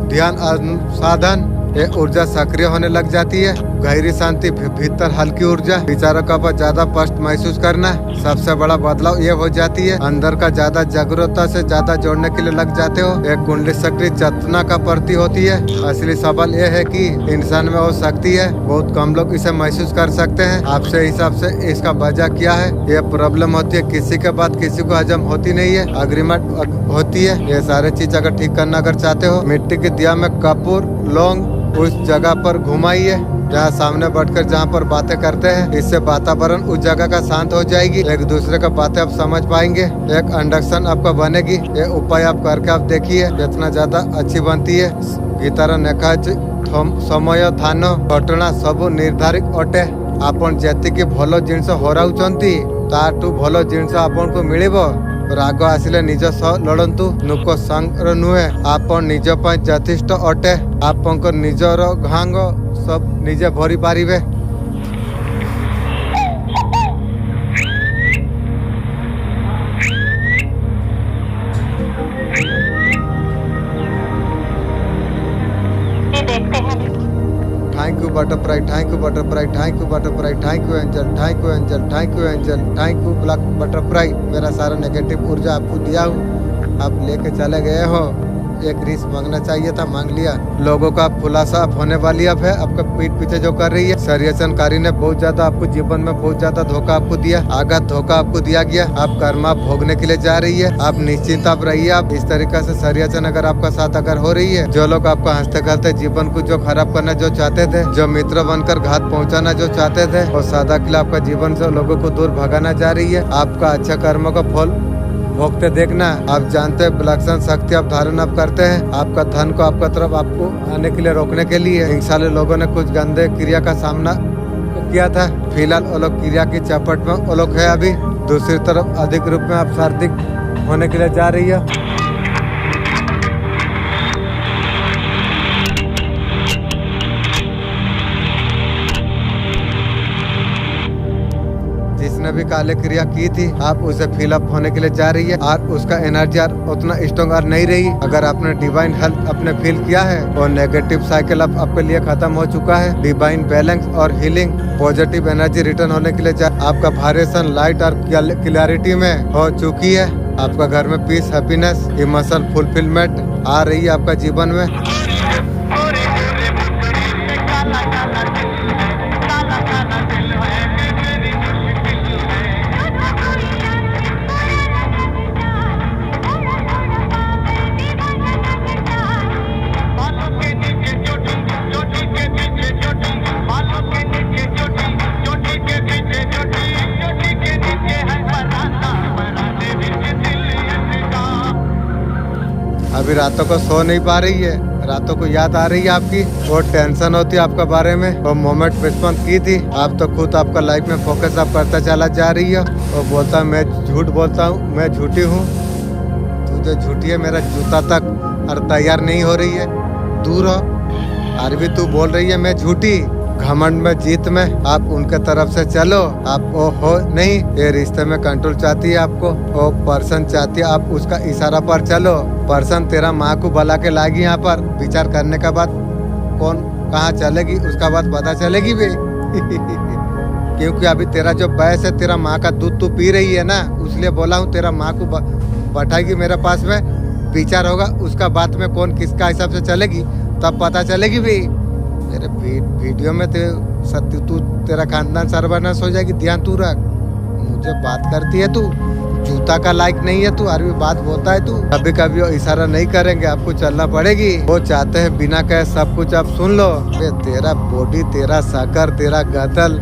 ध्यान अनुसाधन ये ऊर्जा सक्रिय होने लग जाती है। गहरी शांति, भीतर हल्की ऊर्जा, विचारों का पर ज्यादा स्पष्ट महसूस करना, सबसे बड़ा बदलाव ये हो जाती है। अंदर का ज्यादा जागरूकता से ज्यादा जोड़ने के लिए लग जाते हो। एक कुंडली शक्ति चेतना का प्रति होती है। असली सवाल ये है कि इंसान में वो शक्ति है, बहुत कम लोग इसे महसूस कर सकते हैं। आपसे हिसाब से इसका वजह क्या है? ये प्रॉब्लम होती है किसी के बाद किसी को हजम होती नहीं है, अग्रीमेंट होती है। ये सारे चीज अगर ठीक करना अगर चाहते हो, मिट्टी के दिया में कपूर लौंग उस जगह पर घुमाइए जहाँ सामने बैठकर जहाँ पर बातें करते हैं। इससे वातावरण उस जगह का शांत हो जाएगी, एक दूसरे का बातें आप समझ पाएंगे, एक अंडरस्टैंड आपका बनेगी। ये उपाय आप करके आप देखिए, जितना ज्यादा अच्छी बनती है। गीतार नेखा समय थान घटना सब निर्धारित अटे। आपन जेतिकी भल जिनस हराउचंती ताठू भल जिनस आपन को मिलिबो। राग आसिले निज सह लड़ंतु, लोक संग नुहे। आपन निज पाई यथेष्ट अटे। आपन निजर घांग सब निजे भरी पारिबे। Thank you butterfly, thank you butterfly, thank you butterfly, thank you angel, thank you angel, thank you angel, thank you black butterfly. मेरा सारा नेगेटिव ऊर्जा आपको दिया हूँ, आप लेके चले गए हो। एक रिस्क मांगना चाहिए था, मांग लिया। लोगों का खुलासा अब होने वाली अब है, आपका पीठ पीछे जो कर रही है। षड्यंत्रकारी ने बहुत ज्यादा आपको जीवन में बहुत ज्यादा धोखा आपको दिया, आघात धोखा आपको दिया गया। आप कर्मा भोगने के लिए जा रही है, आप निश्चिंत आप रहिए। आप इस तरीके से षड्यंत्र अगर आपका साथ अगर हो रही है, जो लोग आपको हंसते खेलते जीवन को जो खराब करना जो चाहते थे, जो मित्र बनकर घात पहुँचाना जो चाहते थे, और सदा के लिए आपका जीवन से लोगों को दूर भगाना जा रही है। आपका अच्छा कर्मों का फल भोगते देखना। आप जानते हैं विलक्षण शक्ति आप धारण आप करते हैं। आपका धन को आपका तरफ आपको आने के लिए रोकने के लिए इंसानी लोगों ने कुछ गंदे क्रिया का सामना को किया था। फिलहाल वो लोग क्रिया की चौपट में वो लोग है अभी। दूसरी तरफ अधिक रूप में अब सर्दी होने के लिए जा रही है। जिसने भी काले क्रिया की थी आप उसे फिलअप होने के लिए जा रही है और उसका एनर्जी उतना स्ट्रॉन्ग और नहीं रही। अगर आपने डिवाइन हेल्थ अपने फील किया है और नेगेटिव साइकिल अब आपके लिए खत्म हो चुका है। डिवाइन बैलेंस और हीलिंग पॉजिटिव एनर्जी रिटर्न होने के लिए आपका वाइब्रेशन लाइट और क्लैरिटी में हो चुकी है। आपका घर में पीस, हैप्पीनेस, इमोशन फुलफिलमेंट आ रही है आपका जीवन में। अभी रातों को सो नहीं पा रही है, रातों को याद आ रही है आपकी और टेंशन होती है आपका बारे में। वो मोमेंट रिस्पॉन्स की थी आप तो खुद आपका लाइफ में फोकस आप करता चला जा रही है। वो बोलता मैं झूठ बोलता हूँ, मैं झूठी हूँ, तू जो झूठी है मेरा जूता तक और तैयार नहीं हो रही है, दूर हो। और भी तू बोल रही है मैं झूठी। घमंड में जीत में आप उनके तरफ से चलो। आप वो हो नहीं, ये रिश्ते में कंट्रोल चाहती है आपको, वो पर्सन चाहती है आप उसका इशारा पर चलो। पर्सन तेरा माँ को बुला के लाएगी यहाँ पर, विचार करने का बाद कौन कहाँ चलेगी उसका बात पता चलेगी भी। क्योंकि अभी तेरा जो बयस है, तेरा माँ का दूध तू पी रही है ना, इसलिए बोला हूँ तेरा माँ को बैठाएगी मेरे पास में, विचार होगा उसका बात में कौन किसका हिसाब से चलेगी तब पता चलेगी भी। मेरे वीडियो में सत्य तू तेरा खानदान सर्वनाश हो जाएगी, ध्यान तू रख। मुझे बात करती है तू, जूता का लायक नहीं है तू, और भी बात बोलता है तू। कभी कभी वो इशारा नहीं करेंगे, आपको चलना पड़ेगी। वो चाहते हैं बिना कहे सब कुछ आप सुन लो। तेरा बॉडी, तेरा साकर, तेरा गदल,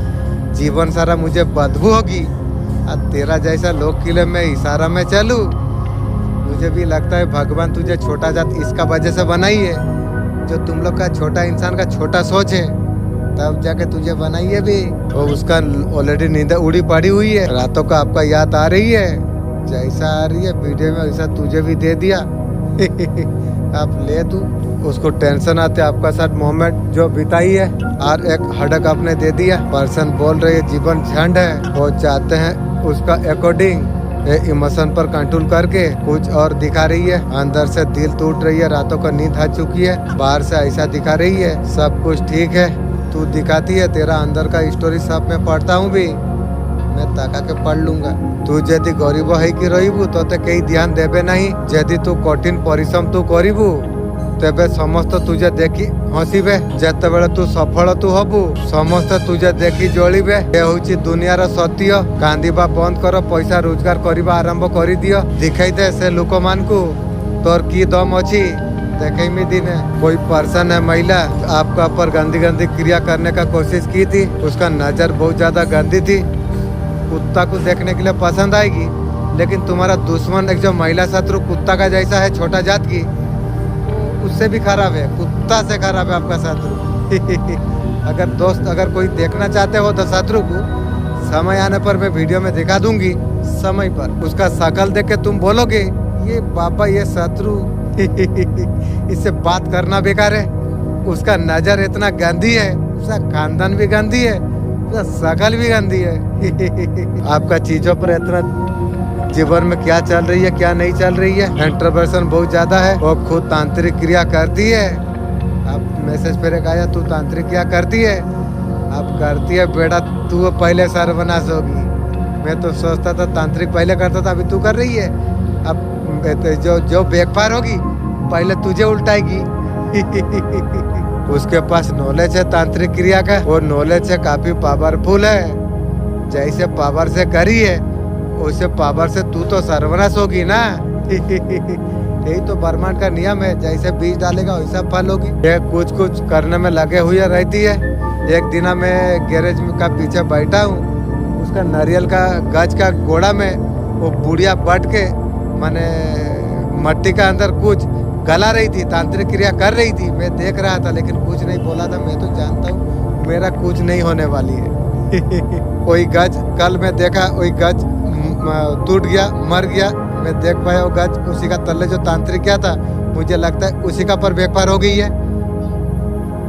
जीवन सारा मुझे बदबू होगी। और तेरा जैसा लोग किले में इशारा में चलूं, मुझे भी लगता है भगवान तुझे छोटा जात इसका वजह से बनाई है। जो तुम लोग का छोटा इंसान का छोटा सोच है तब जाके तुझे बनाई है भी। और उसका ऑलरेडी नींद उड़ी पड़ी हुई है, रातों का आपका याद आ रही है, जैसा आ रही है वीडियो में वैसा तुझे भी दे दिया। आप ले तू, उसको टेंशन आते आपका साथ मोमेंट जो बिताई है और एक हड़क आपने दे दिया। पर्सन बोल रहे जीवन झंड है, वो चाहते हैं उसका अकॉर्डिंग इमोशन पर कंट्रोल करके कुछ और दिखा रही है। अंदर से दिल टूट रही है, रातों का नींद आ चुकी है, बाहर से ऐसा दिखा रही है सब कुछ ठीक है, तू दिखाती है तेरा अंदर का स्टोरी सब मैं पढ़ता हूँ भी, मैं ताका के पढ़ लूंगा। तू यदि गरीब है कि रहीबू तो कहीं ध्यान देबे नहीं, यदि तू कठिन परिश्रम तू करीबू तेबे समस्त तुझे देखी हसीबे, जेतेबेले तू सफल तू हबू समस्त तुझे देखी जलिबे। ये होची दुनियार सत्य। कांदिबा बंद कर, पैसा रोजगार करबा आरंभ करी दियो। दिखाई दे से लोक मान को तोर की दम अछि, देखे में दिन है। कोई पर्सन है महिला आपका ऊपर गंदी गंदी क्रिया करने का कोशिश की थी, उसका नजर बहुत ज्यादा गंदी थी, कुत्ता को देखने के लिए पसंद आएगी, लेकिन तुम्हारा दुश्मन एक जो महिला शत्रु कुत्ता का जैसा है, छोटा जात की, उससे भी खराब है, कुत्ता से खराब है आपका शत्रु। अगर दोस्त अगर कोई देखना चाहते हो तो शत्रु को समय आने पर मैं वीडियो में दिखा दूंगी, समय पर उसका शकल देख के तुम बोलोगे ये बाबा ये शत्रु। इससे बात करना बेकार है, उसका नजर इतना गंदी है, उसका खानदान भी गंदी है, उसका शकल भी गंदी है। आपका चीजों पर इतना जीवन में क्या चल रही है क्या नहीं चल रही है, इंट्रोवर्जन बहुत ज्यादा है। वो खुद तांत्रिक क्रिया करती है, अब मैसेज फिर आया तू तांत्रिक क्रिया करती है, अब करती है बेटा तू पहले सर्वनाश होगी। मैं तो सोचता था तांत्रिक पहले करता था, अभी तू कर रही है, अब जो बेकफार होगी पहले तुझे उल्टाएगी। उसके पास नॉलेज है तांत्रिक क्रिया का, वो नॉलेज है काफी पावरफुल है, जैसे पावर से करी है उसे पावर से तू तो सर्वनाश होगी ना। यही तो ब्रह्मांड का नियम है, जैसे बीज डालेगा वैसा फल होगी। ये कुछ कुछ करने में लगे हुए रहती है। एक दिन मैं गैरेज का पीछे बैठा हूँ, उसका नारियल का गज का गोड़ा में वो बुढ़िया बट के माने मट्टी का अंदर कुछ गला रही थी, तांत्रिक क्रिया कर रही थी। मैं देख रहा था लेकिन कुछ नहीं बोला था। मैं तो जानता हूँ मेरा कुछ नहीं होने वाली है। कोई गज कल मैं देखा, वही गज टूट गया, मर गया, मैं देख पाया वो गज, उसी का तल्ले जो तांत्रिक क्या था, मुझे लगता है उसी का पर व्यापार हो गई है।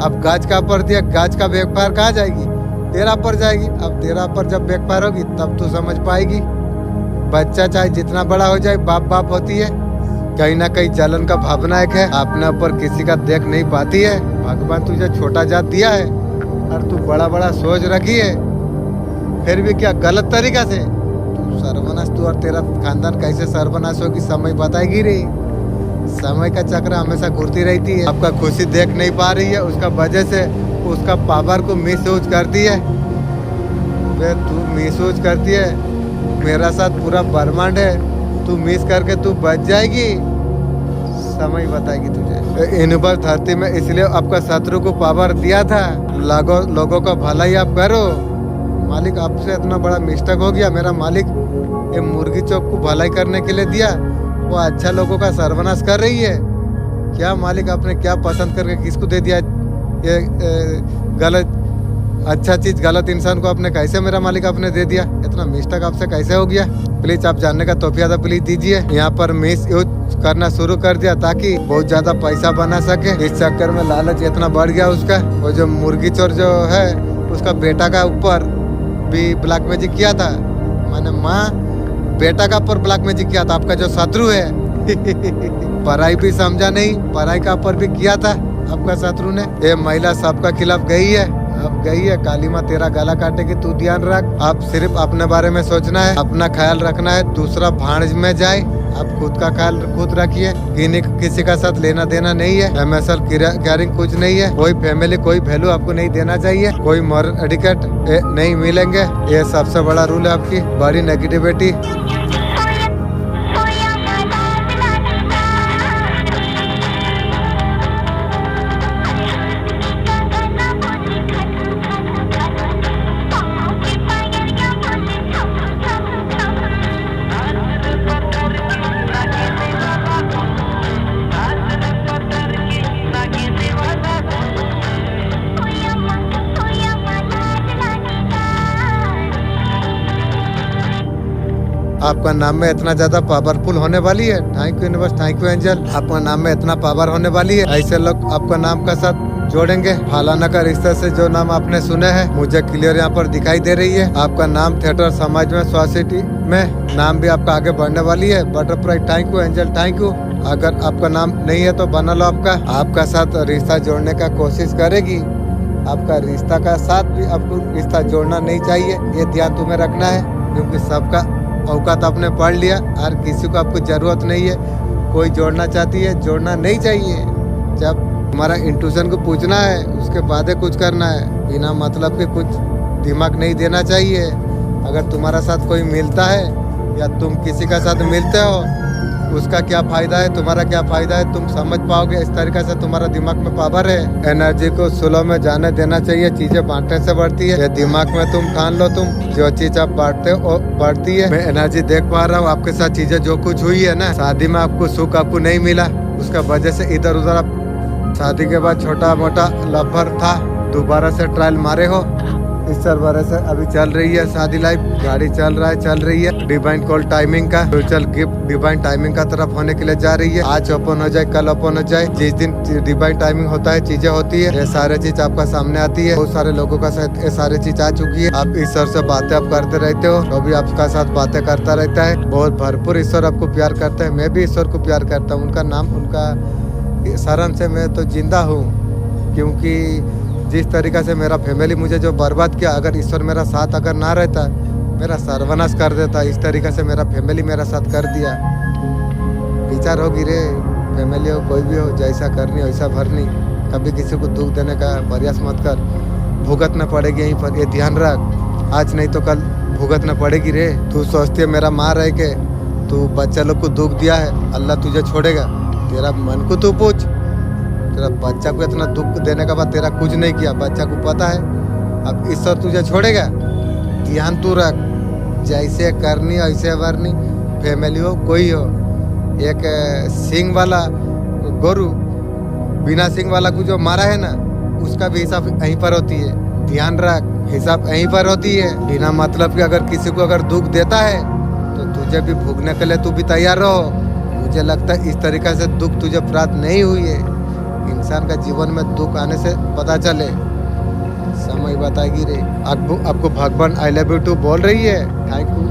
अब गज का पर दिया, गज का व्यापार कहाँ जाएगी, तेरा पर जाएगी। अब तेरा पर जब व्यापार होगी तब तू समझ पाएगी। बच्चा चाहे जितना बड़ा हो जाए, बाप बाप होती है। कहीं ना कहीं जलन का भावना एक है, अपने ऊपर किसी का देख नहीं पाती है। भगवान तुझे छोटा जात दिया है और तू बड़ा बड़ा सोच रखी है, फिर भी क्या गलत तरीका से तू सर्वनाश, तू और तेरा खानदान कैसे सर्वनाश होगी समय बताएगी रे। समय का चक्र हमेशा घूरती रहती है। आपका खुशी देख नहीं पा रही है, उसका वजह से उसका पावर को मिसयूज करती है। वे तू मिसयूज करती है, मेरा साथ पूरा ब्रह्मांड है, तू मिस करके तू बच जाएगी, समय बताएगी तुझे। यूनिवर्स धरती में इसलिए आपका शत्रु को पावर दिया था, लोगों का भलाई आप करो। मालिक आपसे इतना बड़ा मिस्टेक हो गया, मेरा मालिक ये मुर्गी चौक को भलाई करने के लिए दिया, वो अच्छा लोगों का सर्वनाश कर रही है। क्या मालिक आपने क्या पसंद करके किसको दे दिया ये गलत अच्छा चीज गलत इंसान को आपने कैसे मेरा मालिक आपने दे दिया, इतना मिस्टेक आपसे कैसे हो गया। प्लीज आप जानने का तोहफा था, प्लीज दीजिए। यहाँ पर मिस यूज करना शुरू कर दिया ताकि बहुत ज्यादा पैसा बना सके। इस चक्कर में लालच इतना बढ़ गया उसका। वो जो मुर्गी चोर जो है उसका बेटा का ऊपर भी ब्लैक मैजिक किया था, मैंने माँ बेटा का ऊपर ब्लैक मैजिक किया था। आपका जो शत्रु है पढ़ाई भी समझा नहीं, पढ़ाई का ऊपर भी किया था आपका शत्रु ने। ये महिला सबका खिलाफ गई है, अब गई है। काली माँ तेरा गला काटेगी, तू ध्यान रख। आप सिर्फ अपने बारे में सोचना है, अपना ख्याल रखना है, दूसरा भांज में जाए। आप खुद का ख्याल खुद रखिए, किसी का साथ लेना देना नहीं है। एमएसएल केयरिंग कुछ नहीं है, कोई फैमिली कोई वैल्यू आपको नहीं देना चाहिए, कोई मॉरल एडिकेट नहीं मिलेंगे। ये सबसे बड़ा रूल है आपकी बड़ी नेगेटिविटी। आपका नाम में इतना ज्यादा पावरफुल होने वाली है। Thank you universe, thank you angel. आपका नाम में इतना पावर होने वाली है, ऐसे लोग आपका नाम का साथ जोड़ेंगे। फलाना का रिश्ते से जो नाम आपने सुने हैं मुझे क्लियर यहाँ पर दिखाई दे रही है। आपका नाम थिएटर समाज में सोसाइटी में नाम भी आपका आगे बढ़ने वाली है। Butterfly thank you angel, thank you. अगर आपका नाम नहीं है तो बना लो आपका साथ रिश्ता जोड़ने का कोशिश करेगी। आपका रिश्ता का साथ भी आपको रिश्ता जोड़ना नहीं चाहिए, ये ध्यान तुम्हें रखना है, क्योंकि सबका औकात आपने पढ़ लिया और किसी को आपको जरूरत नहीं है। कोई जोड़ना चाहती है, जोड़ना नहीं चाहिए। जब हमारा इंट्यूशन को पूछना है उसके बाद ही कुछ करना है, बिना मतलब के कुछ दिमाग नहीं देना चाहिए। अगर तुम्हारा साथ कोई मिलता है या तुम किसी का साथ मिलते हो, उसका क्या फायदा है, तुम्हारा क्या फायदा है, तुम समझ पाओगे। इस तरीके से तुम्हारा दिमाग में पावर है। एनर्जी को स्लो में जाने देना चाहिए, चीजें बांटने से बढ़ती है। ये दिमाग में तुम ठान लो, तुम जो चीज आप बांटते हो बढ़ती है। मैं एनर्जी देख पा रहा हूँ आपके साथ चीजें जो कुछ हुई है ना, शादी में आपको सुख आपको नहीं मिला, उसका वजह से इधर उधर आप शादी के बाद छोटा मोटा लफर था, दोबारा से ट्रायल मारे हो। इस सर्वर से अभी चल रही है शादी लाइफ, गाड़ी चल रही है। डिवाइन कॉल टाइमिंग का फ्यूचर गिफ्ट डिवाइन टाइमिंग का तरफ होने के लिए जा रही है। आज ओपन हो जाए, कल ओपन हो जाए, जिस दिन डिवाइन टाइमिंग होता है चीजें होती है, ये सारे चीज आपका सामने आती है। बहुत सारे लोगों का साथ ये सारी चीज आ चुकी है। आप ईश्वर से बातें आप करते रहते हो, तो भी आपका साथ बातें करता रहता है। बहुत भरपूर ईश्वर आपको प्यार करते हैं, मैं भी ईश्वर को प्यार करता हूँ। उनका नाम उनका शरण से मैं तो जिंदा हूँ, क्योंकि जिस तरीका से मेरा फैमिली मुझे जो बर्बाद किया, अगर ईश्वर मेरा साथ अगर ना रहता, मेरा सर्वनाश कर देता। इस तरीके से मेरा फैमिली मेरा साथ कर दिया। विचार होगी रे, फैमिली हो कोई भी हो, जैसा करनी वैसा भरनी। कभी किसी को दुख देने का प्रयास मत कर, भुगतना पड़ेगी यहीं पर, ये ध्यान रख। आज नहीं तो कल भुगतना पड़ेगी रे। तू सोचती है मेरा माँ रह के तू बच्चा लोग को दुख दिया है, अल्लाह तुझे छोड़ेगा? तेरा मन को तू पूछ, तेरा बच्चा को इतना दुख देने के बाद तेरा कुछ नहीं किया, बच्चा को पता है, अब ईश्वर तुझे छोड़ेगा? ध्यान तू रख, जैसे करनी ऐसे भरनी। फैमिली हो कोई हो, एक सिंग वाला गोरू बिना सिंग वाला को जो मारा है ना, उसका भी हिसाब यहीं पर होती है। ध्यान रख, हिसाब यहीं पर होती है। बिना मतलब के अगर किसी को अगर दुख देता है तो तुझे भी भोगने के लिए तू भी तैयार रहो। मुझे लगता है इस तरीके से दुख तुझे प्राप्त नहीं हुई है। इंसान का जीवन में दुख आने से पता चले, समय बताएगी रे। आपको भगवान आई लव यू टू बोल रही है। थैंक यू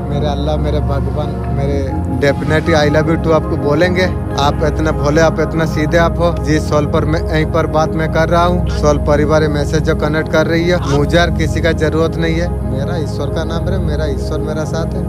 मेरे अल्लाह, मेरे भगवान, मेरे definitely I love you too आपको बोलेंगे। आप इतना भोले, आप इतना सीधे आप हो। जिस सोल पर मैं यहीं पर बात मैं कर रहा हूँ, सोल परिवार मैसेज जो कनेक्ट कर रही है, मुझे और किसी का जरूरत नहीं है। मेरा ईश्वर का नाम है, मेरा ईश्वर मेरा साथ है।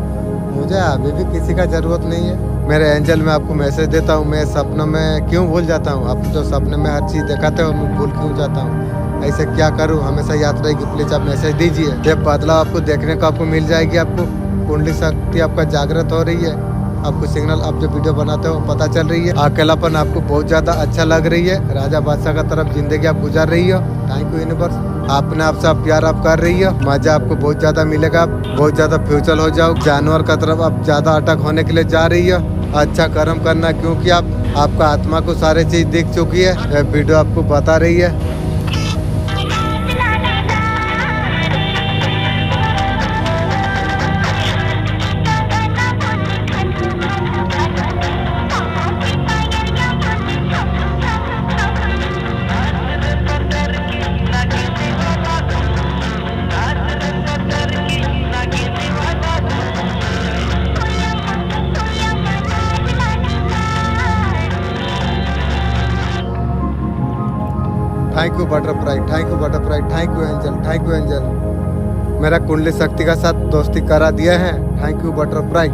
मुझे अभी भी किसी का जरूरत नहीं है। मेरे एंजल में आपको मैसेज देता हूँ। मैं सपनों में क्यों भूल जाता हूँ? आप जो सपने में हर चीज दिखाते हो मैं भूल क्यों जाता हूँ? ऐसे क्या करूँ? हमेशा याद रहेगी। प्लीज आप मैसेज दीजिए। ये बदलाव आपको देखने को आपको मिल जाएगी। आपको कुंडली शक्ति आपका जागृत हो रही है। आपको सिग्नल आप जो वीडियो बनाते हो पता चल रही है। अकेलापन आपको बहुत ज्यादा अच्छा लग रही है। राजा बादशाह का तरफ जिंदगी आप गुजार रही हो। Thank you universe. आपने आपसे आप प्यार आप कर रही हो। मजा आपको बहुत ज्यादा मिलेगा। आप बहुत ज्यादा फ्यूचर हो जाओ। जानवर का तरफ आप ज्यादा अटक होने के लिए जा रही हो। अच्छा कर्म करना, क्योंकि आपका आत्मा को सारी चीज दिख चुकी है। यह वीडियो आपको बता रही है। Thank you butterfly, thank you butterfly, thank you angel, thank you angel. मेरा कुंडली शक्ति का साथ दोस्ती करा दिया है। Thank you butterfly,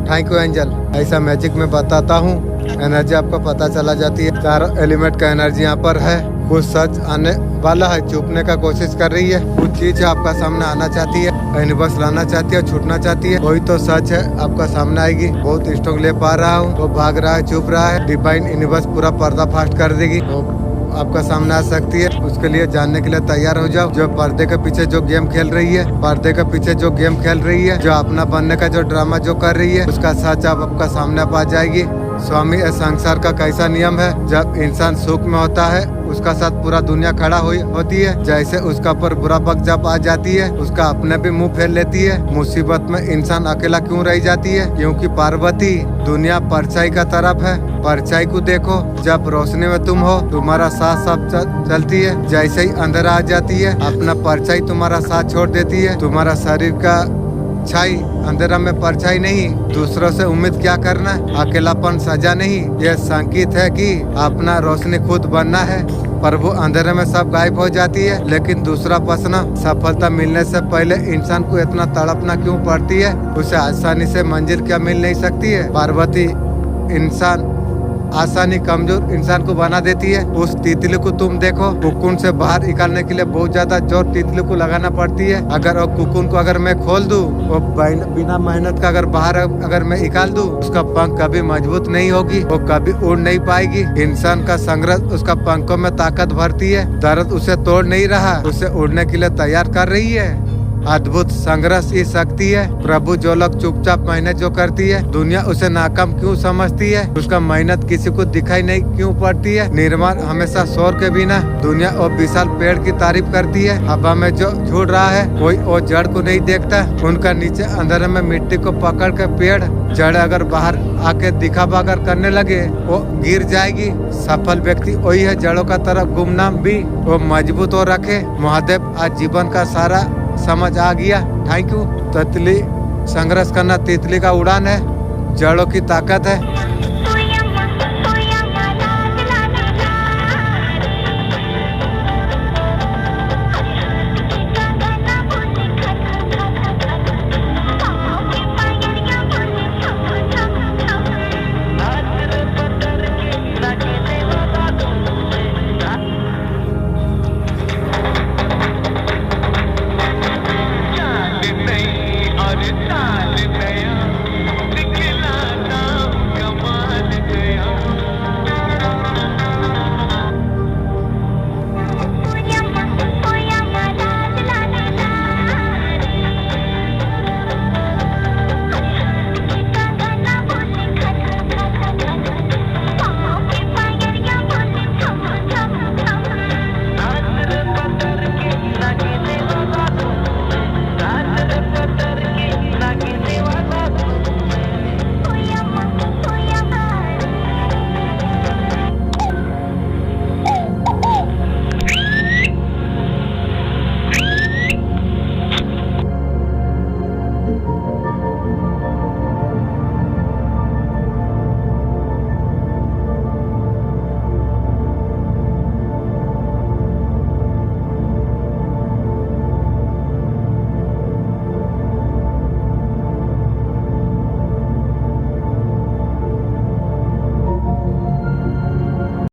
thank you angel. ऐसा मैजिक में बताता हूँ, एनर्जी आपको पता चला जाती है। चारों एलिमेंट का एनर्जी यहाँ पर है। कुछ सच आने वाला है, छुपने का कोशिश कर रही है। कुछ चीज आपका सामने आना चाहती है, यूनिवर्स लाना चाहती है, छूटना चाहती है। वही तो सच है आपका सामने आएगी। बहुत स्ट्रॉन्ग ले पा रहा हूँ। वो भाग रहा है, छुप रहा है। डिवाइन यूनिवर्स पूरा पर्दा फास्ट कर देगी। आपका सामने आ सकती है। उसके लिए जानने के लिए तैयार हो जाओ। जो पर्दे के पीछे जो गेम खेल रही है, पर्दे के पीछे जो गेम खेल रही है, जो अपना बनने का जो ड्रामा जो कर रही है, उसका सच आप आपका सामने आ जाएगी। स्वामी इस संसार का कैसा नियम है, जब इंसान सुख में होता है उसका साथ पूरा दुनिया खड़ा होती है। जैसे उसका पर बुरा वक्त जब आ जाती है, उसका अपने भी मुंह फेर लेती है। मुसीबत में इंसान अकेला क्यों रह जाती है? क्योंकि पार्वती दुनिया परछाई का तरफ है। परछाई को देखो, जब रोशनी में तुम हो तुम्हारा साथ सब चलती है। जैसे ही अंधेरा आ जाती है, अपना परछाई तुम्हारा साथ छोड़ देती है। तुम्हारा शरीर का छाई अंधेरा में परछाई नहीं। दूसरों से उम्मीद क्या करना? अकेलापन सजा नहीं, यह संकेत है कि अपना रोशनी खुद बनना है। प्रभु अंधेरे में सब गायब हो जाती है, लेकिन दूसरा प्रश्न, सफलता मिलने से पहले इंसान को इतना तड़पना क्यों पड़ती है? उसे आसानी से मंजिल क्या मिल नहीं सकती है? पार्वती इंसान आसानी कमजोर इंसान को बना देती है। उस तितली को तुम देखो, कुकुन से बाहर निकालने के लिए बहुत ज्यादा जोर तितली को लगाना पड़ती है। अगर वो कुकुन को अगर मैं खोल दूं, वो बिना मेहनत का अगर बाहर अगर मैं निकाल दूं, उसका पंख कभी मजबूत नहीं होगी, वो कभी उड़ नहीं पाएगी। इंसान का संघर्ष उसका पंखों में ताकत भरती है। दर्द उसे तोड़ नहीं रहा, उसे उड़ने के लिए तैयार कर रही है। अद्भुत संघर्ष की शक्ति है। प्रभु जो लोग चुपचाप मेहनत जो करती है, दुनिया उसे नाकाम क्यों समझती है? उसका मेहनत किसी को दिखाई नहीं क्यों पड़ती है? निर्माण हमेशा शोर के बिना दुनिया और विशाल पेड़ की तारीफ करती है। हवा में जो झूल रहा है, कोई और जड़ को नहीं देखता। उनका नीचे अंधेरे में मिट्टी को पकड़ के पेड़ जड़ अगर बाहर आके दिखावा अगर करने लगे, वो गिर जाएगी। सफल व्यक्ति वही है जड़ों का तरफ गुमनाम भी वो मजबूत हो रखे। महादेव आज जीवन का सारा समझ आ गया। Thank you. तितली संघर्ष करना तितली का उड़ान है, जड़ों की ताकत है।